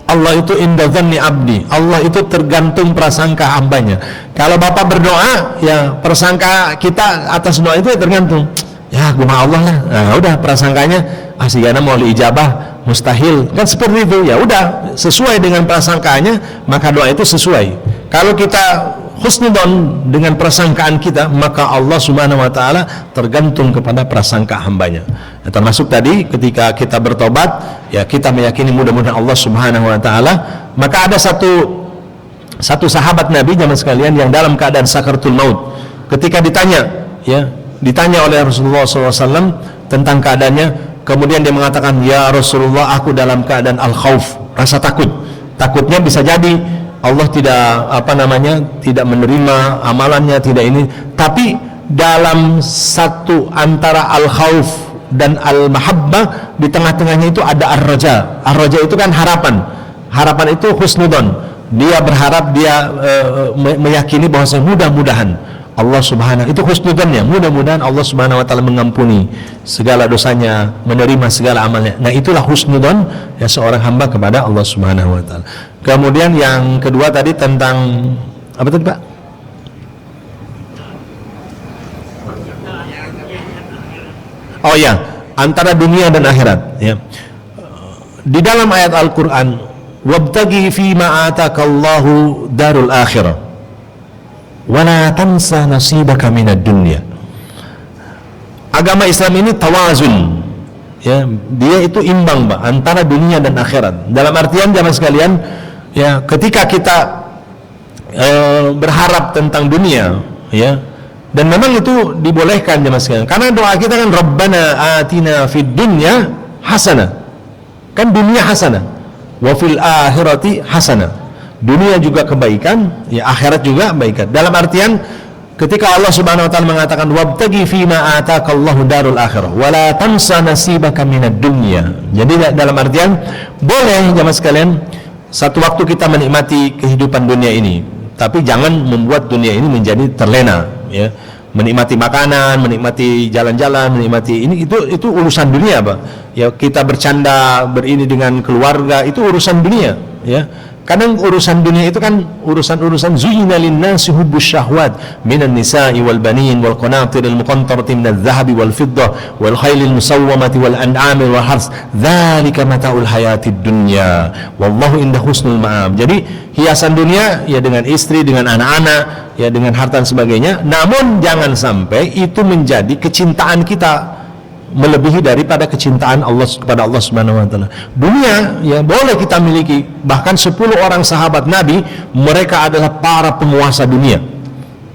[SPEAKER 2] Allah itu inda dzanni abdi. Allah itu tergantung prasangka hambanya. Kalau Bapak berdoa, ya prasangka kita atas doa itu ya tergantung. Ya, guma Allah lah. Nah, udah prasangkanya asigana mau diijabah mustahil. Kan seperti itu. Ya udah, sesuai dengan prasangkanya, maka doa itu sesuai. Kalau kita husnudzon dengan prasangkaan kita, maka Allah Subhanahu wa taala tergantung kepada prasangka hambanya. Nah, termasuk tadi ketika kita bertobat, ya kita meyakini mudah-mudahan Allah Subhanahu wa taala. Maka ada satu sahabat Nabi zaman sekalian yang dalam keadaan sakaratul maut. Ketika ditanya oleh Rasulullah SAW tentang keadaannya, kemudian dia mengatakan, ya Rasulullah, aku dalam keadaan al-khauf, rasa takut. Takutnya bisa jadi Allah tidak menerima amalannya, tidak ini. Tapi dalam satu antara al-khauf dan al-mahabbah, di tengah-tengahnya itu ada ar-raja. Ar-raja itu kan harapan. Harapan itu husnudon. Dia berharap, dia meyakini bahwa mudah-mudahan Allah Subhanahu, itu husnudonnya, mudah-mudahan Allah Subhanahu wa taala mengampuni segala dosanya, menerima segala amalnya. Nah, itulah husnudon ya seorang hamba kepada Allah Subhanahu wa taala. Kemudian yang kedua tadi tentang apa tadi, Pak? Oh ya, antara dunia dan akhirat ya. Di dalam ayat Al-Qur'an, wabtaghi fima atakallahu darul akhirah wala tansa nasibaka minad dunya. Agama Islam ini tawazun ya, dia itu imbang Pak antara dunia dan akhirat. Dalam artian jamaah sekalian ya, ketika kita berharap tentang dunia ya, dan memang itu dibolehkan jamaah sekalian, karena doa kita kan Rabbana atina fid dunya hasanah, kan dunia hasanah, wa fil akhirati hasanah. Dunia juga kebaikan, ya akhirat juga kebaikan. Dalam artian ketika Allah Subhanahu wa taala mengatakan wabtaghi fima atakallahu darul akhirah wala tansa nasibaka minad dunya. Jadi dalam artian boleh jamaah sekalian satu waktu kita menikmati kehidupan dunia ini, tapi jangan membuat dunia ini menjadi terlena ya. Menikmati makanan, menikmati jalan-jalan, menikmati ini itu urusan dunia, Pak. Ya kita bercanda, berini dengan keluarga, itu urusan dunia, ya. Kadang urusan dunia itu kan urusan zuyyina lin-nasi hubbus syahwat minan nisa'i wal banin wal qanatiril muqantarati minadh dhahabi wal fiddah wal khailil musawwamati wal an'ami wal hars dzalika mata'ul hayatid dunya wallahu inda husnul ma'ab. Jadi hiasan dunia ya dengan istri, dengan anak-anak, ya dengan harta dan sebagainya, namun jangan sampai itu menjadi kecintaan kita melebihi daripada kecintaan Allah kepada Allah Subhanahu wa taala. Dunia ya boleh kita miliki, bahkan 10 orang sahabat Nabi mereka adalah para penguasa dunia.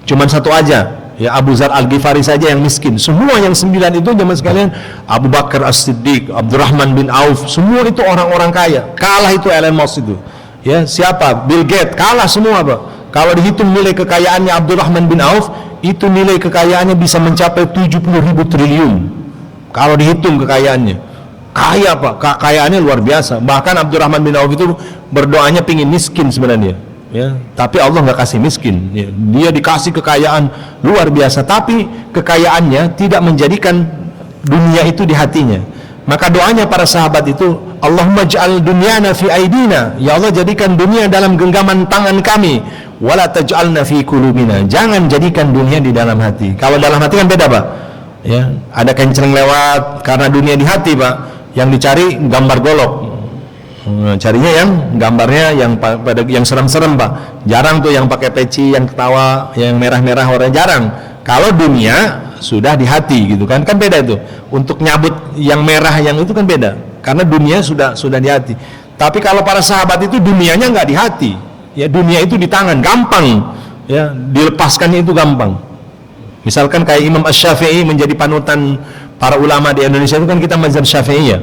[SPEAKER 2] Cuman satu aja, ya Abu Dzar Al-Ghifari saja yang miskin. Semua yang 9 itu jemaah sekalian, Abu Bakar As-Siddiq, Abdurrahman bin Auf, semua itu orang-orang kaya. Kalah itu Elon Musk itu. Ya, siapa? Bill Gates, kalah semua, Pak. Kalau dihitung nilai kekayaannya Abdurrahman bin Auf, itu nilai kekayaannya bisa mencapai 70.000 triliun. Kalau dihitung kekayaannya, kaya Pak, kekayaannya luar biasa. Bahkan Abdurrahman bin Auf itu berdoanya pingin miskin sebenarnya, ya. Tapi Allah nggak kasih miskin, ya. Dia dikasih kekayaan luar biasa, tapi kekayaannya tidak menjadikan dunia itu di hatinya. Maka doanya para sahabat itu, Allahumma ja'al dunyana fi aidina, ya Allah jadikan dunia dalam genggaman tangan kami, wala taj'alna fi qulubina, jangan jadikan dunia di dalam hati. Kalau dalam hati kan beda, Pak. Ya, ada kenceng lewat karena dunia di hati, Pak. Yang dicari gambar golok. Carinya yang gambarnya yang serem-serem, Pak. Jarang tuh yang pakai peci, yang ketawa, yang merah-merah warna, jarang. Kalau dunia sudah di hati gitu kan beda itu. Untuk nyabut yang merah yang itu kan beda. Karena dunia sudah di hati. Tapi kalau para sahabat itu dunianya nggak di hati. Ya, dunia itu di tangan, gampang. Ya, dilepaskannya itu gampang. Misalkan kayak Imam Asy-Syafi'i menjadi panutan para ulama di Indonesia itu kan kita mazhab Syafi'iyah.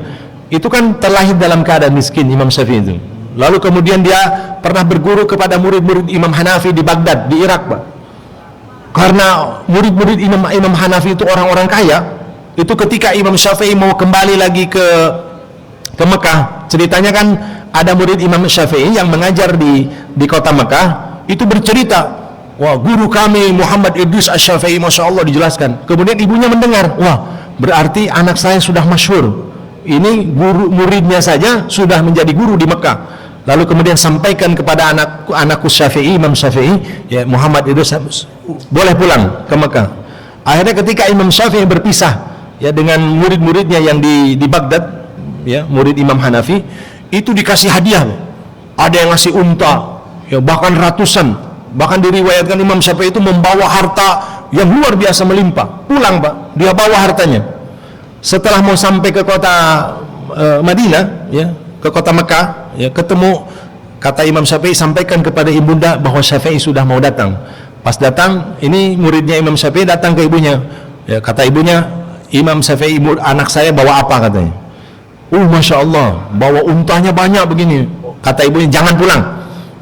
[SPEAKER 2] Itu kan terlahir dalam keadaan miskin Imam Syafi'i itu. Lalu kemudian dia pernah berguru kepada murid-murid Imam Hanafi di Baghdad, di Irak, Pak. Karena murid-murid Imam Hanafi itu orang-orang kaya, itu ketika Imam Syafi'i mau kembali lagi ke Mekah, ceritanya kan ada murid Imam Syafi'i yang mengajar di kota Mekah, itu bercerita, wah guru kami Muhammad Idris Asy-Syafi'i, Masya Allah, dijelaskan. Kemudian ibunya mendengar, wah berarti anak saya sudah masyhur. Ini guru muridnya saja sudah menjadi guru di Mekah. Lalu kemudian sampaikan kepada anakku Syafi'i, Imam Syafi'i, ya Muhammad Idris boleh pulang ke Mekah. Akhirnya ketika Imam Syafi'i berpisah ya dengan murid-muridnya yang di Baghdad, ya murid Imam Hanafi, itu dikasih hadiah. Ada yang ngasih unta, ya bahkan ratusan. Bahkan diriwayatkan Imam Syafi'i itu membawa harta yang luar biasa melimpah. Pulang, Pak, dia bawa hartanya. Setelah mau sampai ke kota Madinah, ya, ke kota Mekah, ya, ketemu, kata Imam Syafi'i, sampaikan kepada ibunda bahwa Syafi'i sudah mau datang. Pas datang, ini muridnya Imam Syafi'i datang ke ibunya. Ya, kata ibunya, Imam Syafi'i, anak saya bawa apa, katanya. Masya Allah, bawa untanya banyak begini. Kata ibunya, jangan pulang.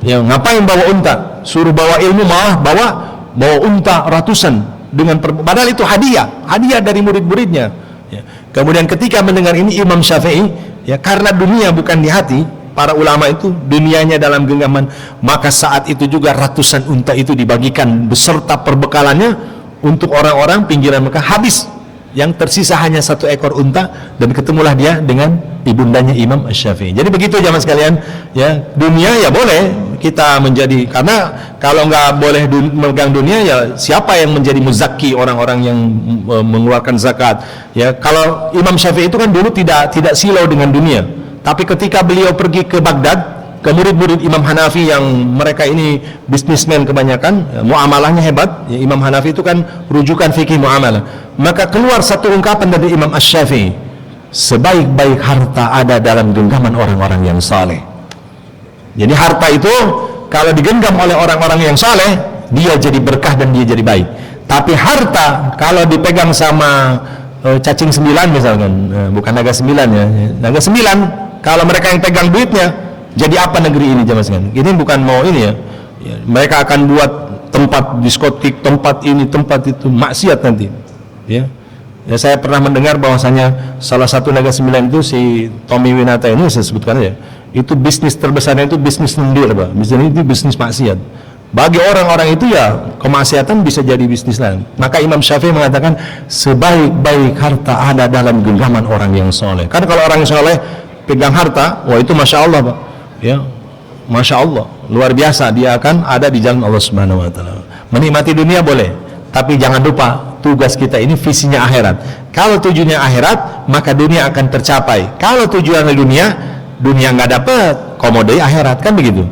[SPEAKER 2] Ya, ngapain bawa unta? Suruh bawa ilmu, malah bawa unta ratusan dengan padahal itu hadiah dari murid-muridnya. Ya. Kemudian ketika mendengar ini Imam Syafi'i, ya karena dunia bukan di hati, para ulama itu dunianya dalam genggaman, maka saat itu juga ratusan unta itu dibagikan beserta perbekalannya untuk orang-orang pinggiran Mekah. Habis, yang tersisa hanya 1 ekor unta, dan ketemulah dia dengan ibundanya Imam Syafi'i. Jadi begitu jamaah sekalian, ya dunia ya boleh kita menjadi, karena kalau nggak boleh memegang dunia, ya siapa yang menjadi muzaki orang-orang yang mengeluarkan zakat? Ya kalau Imam Syafi'i itu kan dulu tidak silau dengan dunia, tapi ketika beliau pergi ke Baghdad ke murid-murid Imam Hanafi yang mereka ini bisnismen kebanyakan, ya, muamalahnya hebat, ya, Imam Hanafi itu kan rujukan fikih muamalah, maka keluar satu ungkapan dari Imam Asy-Syafi'i, sebaik-baik harta ada dalam genggaman orang-orang yang saleh. Jadi harta itu kalau digenggam oleh orang-orang yang saleh, dia jadi berkah dan dia jadi baik. Tapi harta kalau dipegang sama cacing 9 misalkan, bukan naga 9 ya, naga 9, kalau mereka yang pegang duitnya, jadi apa negeri ini jamaah sekalian? Ini bukan mau ini ya, mereka akan buat tempat diskotik, tempat ini, tempat itu, maksiat nanti. Ya, saya pernah mendengar bahwasanya salah satu naga 9 itu si Tommy Winata ini, saya sebutkan ya, itu bisnis terbesarnya itu bisnis lendir, Pak. Bisnis itu bisnis maksiat. Bagi orang-orang itu ya kemaksiatan bisa jadi bisnis lain. Maka Imam Syafi'i mengatakan sebaik-baik harta ada dalam genggaman orang yang soleh. Karena kalau orang yang soleh pegang harta, wah itu masya Allah, Pak. Ya, masya Allah, luar biasa, dia akan ada di jalan Allah Subhanahu Wa Taala. Menikmati dunia boleh, tapi jangan lupa tugas kita ini visinya akhirat. Kalau tujuannya akhirat, maka dunia akan tercapai. Kalau tujuannya dunia nggak dapat, komodoi akhirat, kan begitu.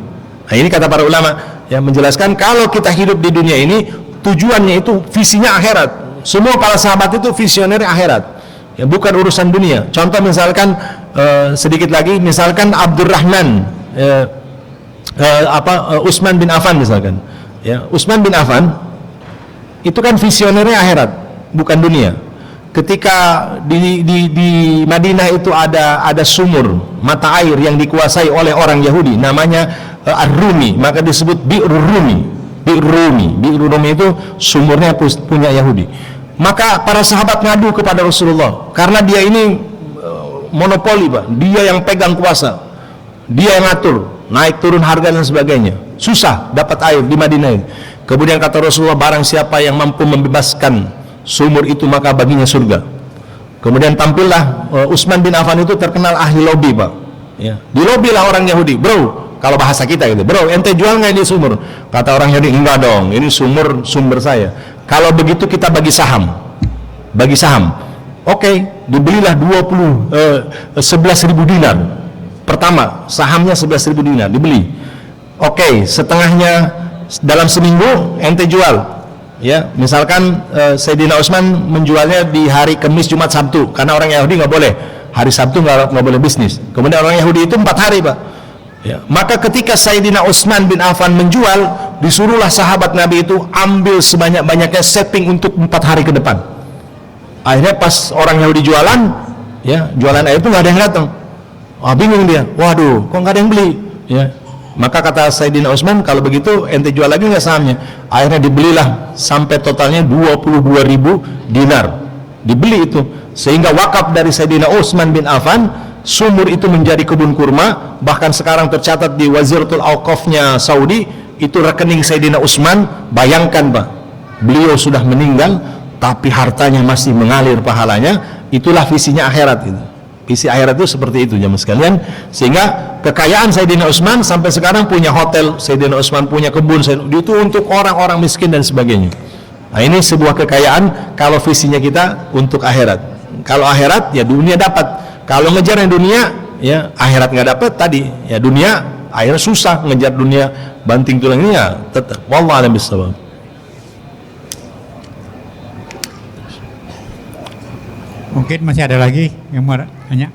[SPEAKER 2] Nah ini kata para ulama yang menjelaskan kalau kita hidup di dunia ini tujuannya itu visinya akhirat. Semua para sahabat itu visioner akhirat, ya bukan urusan dunia. Contoh misalkan sedikit lagi, misalkan Abdurrahman Utsman bin Affan misalkan, ya Utsman bin Affan itu kan visionernya akhirat, bukan dunia. Ketika di Madinah itu ada sumur mata air yang dikuasai oleh orang Yahudi, namanya Ar-Rumi, maka disebut Bi'rur Rumi. Bi'rur Rumi itu sumurnya punya Yahudi. Maka para sahabat ngadu kepada Rasulullah karena dia ini monopoli, Pak. Dia yang pegang kuasa, dia yang ngatur naik turun harga dan sebagainya. Susah dapat air di Madinah ini. Kemudian kata Rasulullah, barang siapa yang mampu membebaskan sumur itu maka baginya surga. Kemudian tampillah Utsman bin Affan itu terkenal ahli lobby, Pak. Ya, di lobby lah orang Yahudi, bro. Kalau bahasa kita gitu, bro, ente jual nggak ini sumur? Kata orang Yahudi, enggak dong, ini sumber saya. Kalau begitu kita bagi saham. Oke, dibelilah 11.000 dinar. Pertama, sahamnya 11.000 dinar dibeli. Oke, setengahnya dalam seminggu ente jual. Ya, misalkan Sayyidina Utsman menjualnya di hari Kamis, Jumat, Sabtu, karena orang Yahudi nggak boleh hari Sabtu, nggak boleh bisnis. Kemudian orang Yahudi itu 4 hari, Pak. Ya, maka ketika Sayyidina Utsman bin Affan menjual, disuruhlah sahabat Nabi itu ambil sebanyak-banyaknya setting untuk 4 hari ke depan. Akhirnya pas orang Yahudi jualan, ya jualan air itu nggak ada yang datang. Bingung dia, waduh, kok nggak ada yang beli? Ya, maka kata Sayyidina Utsman, kalau begitu ente jual lagi nggak sahamnya? Akhirnya dibelilah sampai totalnya 22.000 dinar. Dibeli itu, sehingga wakaf dari Sayyidina Utsman bin Affan, sumur itu menjadi kebun kurma. Bahkan sekarang tercatat di Waziratul Auqafnya Saudi, itu rekening Sayyidina Utsman. Bayangkan, Pak, beliau sudah meninggal tapi hartanya masih mengalir pahalanya. Itulah visinya akhirat itu. Visi akhirat itu seperti itu jemaah sekalian. Sehingga kekayaan Sayyidina Utsman sampai sekarang punya hotel, Sayyidina Utsman punya kebun, itu untuk orang-orang miskin dan sebagainya. Nah, ini sebuah kekayaan kalau visinya kita untuk akhirat. Kalau akhirat ya dunia dapat. Kalau ngejar yang dunia ya akhirat nggak dapat tadi. Ya dunia akhirnya susah ngejar dunia, banting tulang ini ya tetap. Wallahu a'lam bishawab.
[SPEAKER 3] Mungkin masih ada lagi yang mau tanya.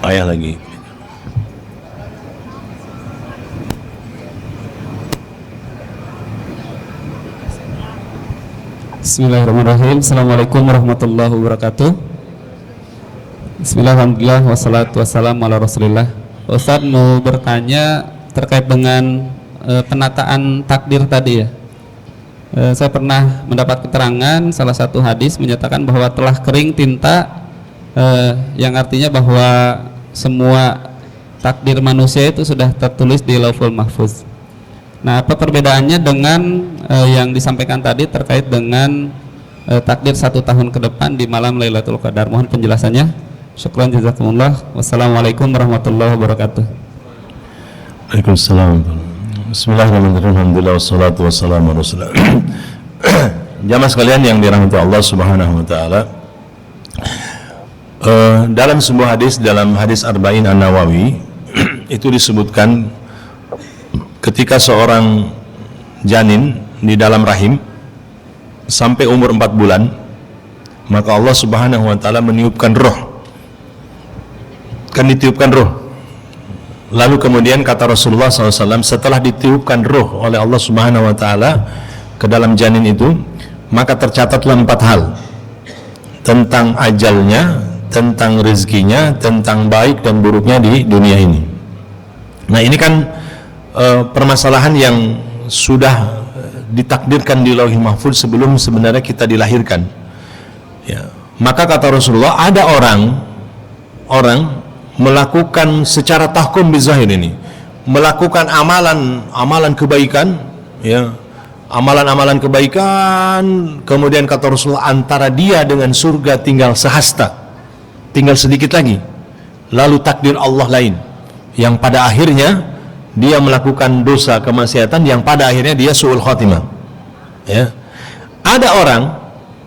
[SPEAKER 2] Ayah lagi.
[SPEAKER 5] Bismillahirrahmanirrahim. Assalamualaikum warahmatullahi wabarakatuh. Bismillahirrahmanirrahim. Wassalatu wassalamu ala rasulillah Ustadz mau bertanya terkait dengan penataan takdir tadi ya. Saya pernah mendapat keterangan salah satu hadis menyatakan bahwa telah kering tinta, yang artinya bahwa semua takdir manusia itu sudah tertulis di Lauhul Mahfuz. Nah, apa perbedaannya dengan yang disampaikan tadi terkait dengan takdir 1 tahun ke depan di malam Lailatul Qadar? Mohon penjelasannya. Syukran jazakumullah. Wassalamualaikum warahmatullahi wabarakatuh.
[SPEAKER 1] Waalaikumsalam. Bismillahirrahmanirrahim. Alhamdulillah wassalatu wassalamu ala Rasulillah. Jamaah sekalian yang dirahmati Allah Subhanahu wa taala. Dalam sebuah hadis, dalam hadis Arba'in An-Nawawi itu disebutkan ketika seorang janin di dalam rahim sampai umur 4 bulan, maka Allah Subhanahu wa taala meniupkan roh. Kan ditiupkan roh. Lalu kemudian kata Rasulullah SAW, setelah ditiupkan roh oleh Allah Subhanahu wa taala ke dalam janin itu, maka tercatatlah 4 hal. Tentang ajalnya, tentang rezekinya, tentang baik dan buruknya di dunia ini. Nah, ini kan permasalahan yang sudah ditakdirkan di Lauhul Mahfuz sebelum sebenarnya kita dilahirkan. Ya. Maka kata Rasulullah, ada orang melakukan secara tahkum bizahir ini, melakukan amalan kebaikan, ya, amalan kebaikan, kemudian kata Rasulullah antara dia dengan surga tinggal sehasta, tinggal sedikit lagi, lalu takdir Allah lain, yang pada akhirnya dia melakukan dosa kemaksiatan, yang pada akhirnya dia su'ul khatimah. Ya. Ada orang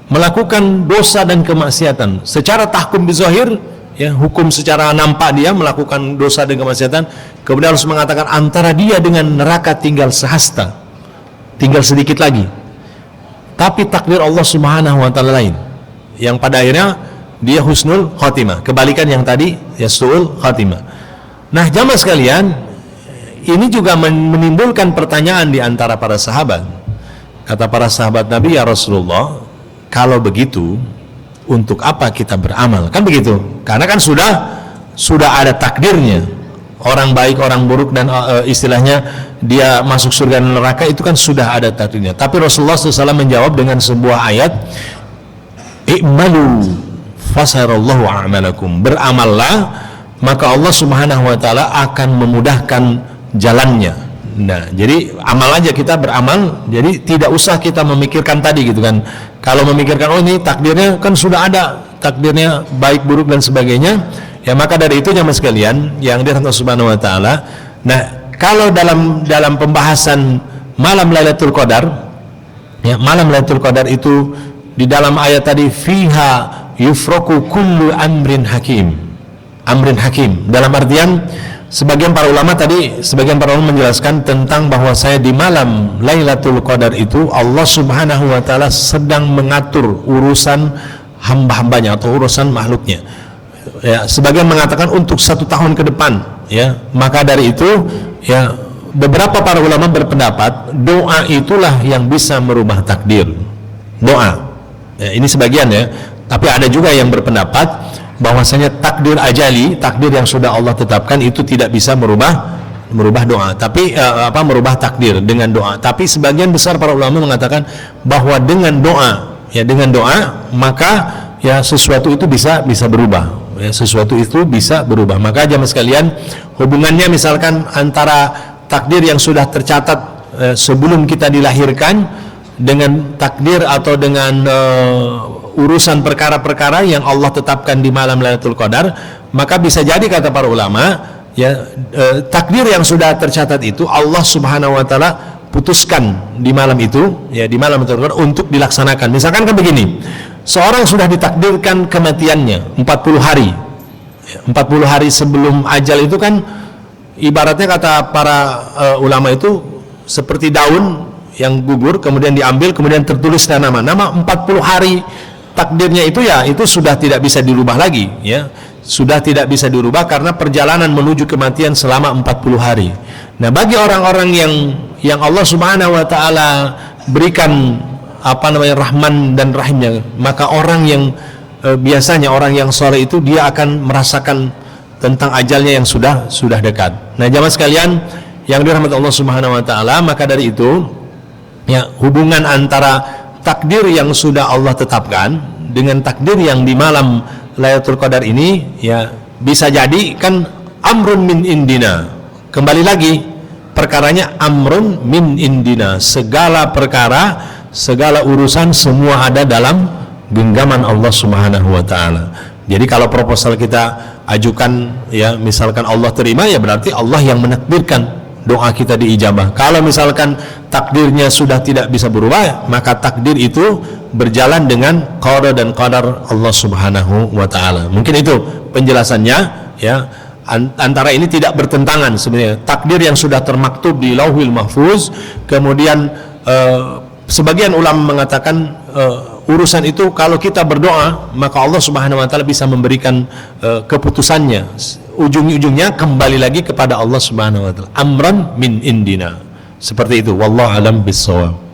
[SPEAKER 1] melakukan dosa dan kemaksiatan secara tahkum bizahir, ya, hukum secara nampak dia melakukan dosa dan kemaksiatan, kemudian harus mengatakan antara dia dengan neraka tinggal sehasta, tinggal sedikit lagi. Tapi takdir Allah Subhanahu wa taala lain, yang pada akhirnya dia husnul khatimah, kebalikan yang tadi ya su'ul khatimah. Nah, jamaah sekalian, ini juga menimbulkan pertanyaan di antara para sahabat. Kata para sahabat Nabi, ya Rasulullah, kalau begitu untuk apa kita beramal? Kan begitu. Karena kan sudah ada takdirnya. Orang baik, orang buruk, dan istilahnya dia masuk surga dan neraka itu kan sudah ada takdirnya. Tapi Rasulullah SAW menjawab dengan sebuah ayat, "I'malu fasarallahu a'malakum." Beramallah, maka Allah Subhanahu wa taala akan memudahkan jalannya. Nah, jadi amal aja, kita beramal, jadi tidak usah kita memikirkan tadi gitu kan. Kalau memikirkan oh ini takdirnya kan sudah ada, takdirnya baik buruk dan sebagainya, ya maka dari itu jamaah sekalian yang dirahmati Allah Subhanahu wa taala. Nah, kalau dalam pembahasan malam Lailatul Qadar, ya, malam Lailatul Qadar itu di dalam ayat tadi fiha yufraku kullu amrin hakim. Amrin hakim dalam artian sebagian para ulama menjelaskan tentang bahwa saya di malam Lailatul Qadar itu Allah Subhanahu wa taala sedang mengatur urusan hamba-hambanya atau urusan makhluknya. Ya, sebagian mengatakan untuk 1 tahun ke depan, ya. Maka dari itu, ya, beberapa para ulama berpendapat doa itulah yang bisa merubah takdir. Doa. Ya, ini sebagian ya. Tapi ada juga yang berpendapat bahwasanya takdir ajali, takdir yang sudah Allah tetapkan itu tidak bisa merubah doa, tapi merubah takdir dengan doa. Tapi sebagian besar para ulama mengatakan bahwa dengan doa, ya, dengan doa maka ya sesuatu itu bisa berubah, ya, sesuatu itu bisa berubah. Maka jamaah sekalian, hubungannya misalkan antara takdir yang sudah tercatat sebelum kita dilahirkan dengan takdir atau dengan urusan perkara-perkara yang Allah tetapkan di malam Lailatul Qadar, maka bisa jadi kata para ulama, ya, takdir yang sudah tercatat itu Allah Subhanahu wa taala putuskan di malam itu, ya, di malam Lailatul Qadar untuk dilaksanakan. Misalkan kan begini, seorang sudah ditakdirkan kematiannya 40 hari. 40 hari sebelum ajal itu kan ibaratnya kata para ulama itu seperti daun yang gugur kemudian diambil, kemudian tertulis nama 40 hari takdirnya itu, ya, itu sudah tidak bisa dirubah lagi, ya, sudah tidak bisa dirubah karena perjalanan menuju kematian selama 40 hari. Nah, bagi orang-orang yang Allah Subhanahu wa taala berikan rahman dan rahimnya, maka orang yang biasanya orang yang soleh itu dia akan merasakan
[SPEAKER 2] tentang ajalnya yang sudah dekat. Nah, jamaah sekalian yang dirahmati Allah Subhanahu wa taala, maka dari itu ya, hubungan antara takdir yang sudah Allah tetapkan dengan takdir yang di malam Lailatul Qadar ini ya bisa jadi kan amrun min indina. Kembali lagi, perkaranya amrun min indina. Segala perkara, segala urusan semua ada dalam genggaman Allah Subhanahu wa taala. Jadi kalau proposal kita ajukan ya, misalkan Allah terima, ya berarti Allah yang menakdirkan doa kita diijabah. Kalau misalkan takdirnya sudah tidak bisa berubah, maka takdir itu berjalan dengan qada dan qadar Allah Subhanahu wa taala. Mungkin itu penjelasannya ya. Antara ini tidak bertentangan sebenarnya. Takdir yang sudah termaktub di Lauhul Mahfuz, kemudian sebagian ulama mengatakan urusan itu kalau kita berdoa maka Allah Subhanahu wa taala bisa memberikan keputusannya. Ujung-ujungnya kembali lagi kepada Allah Subhanahu wa taala. Amran min indina. Seperti itu. Wallahu alam bissawab.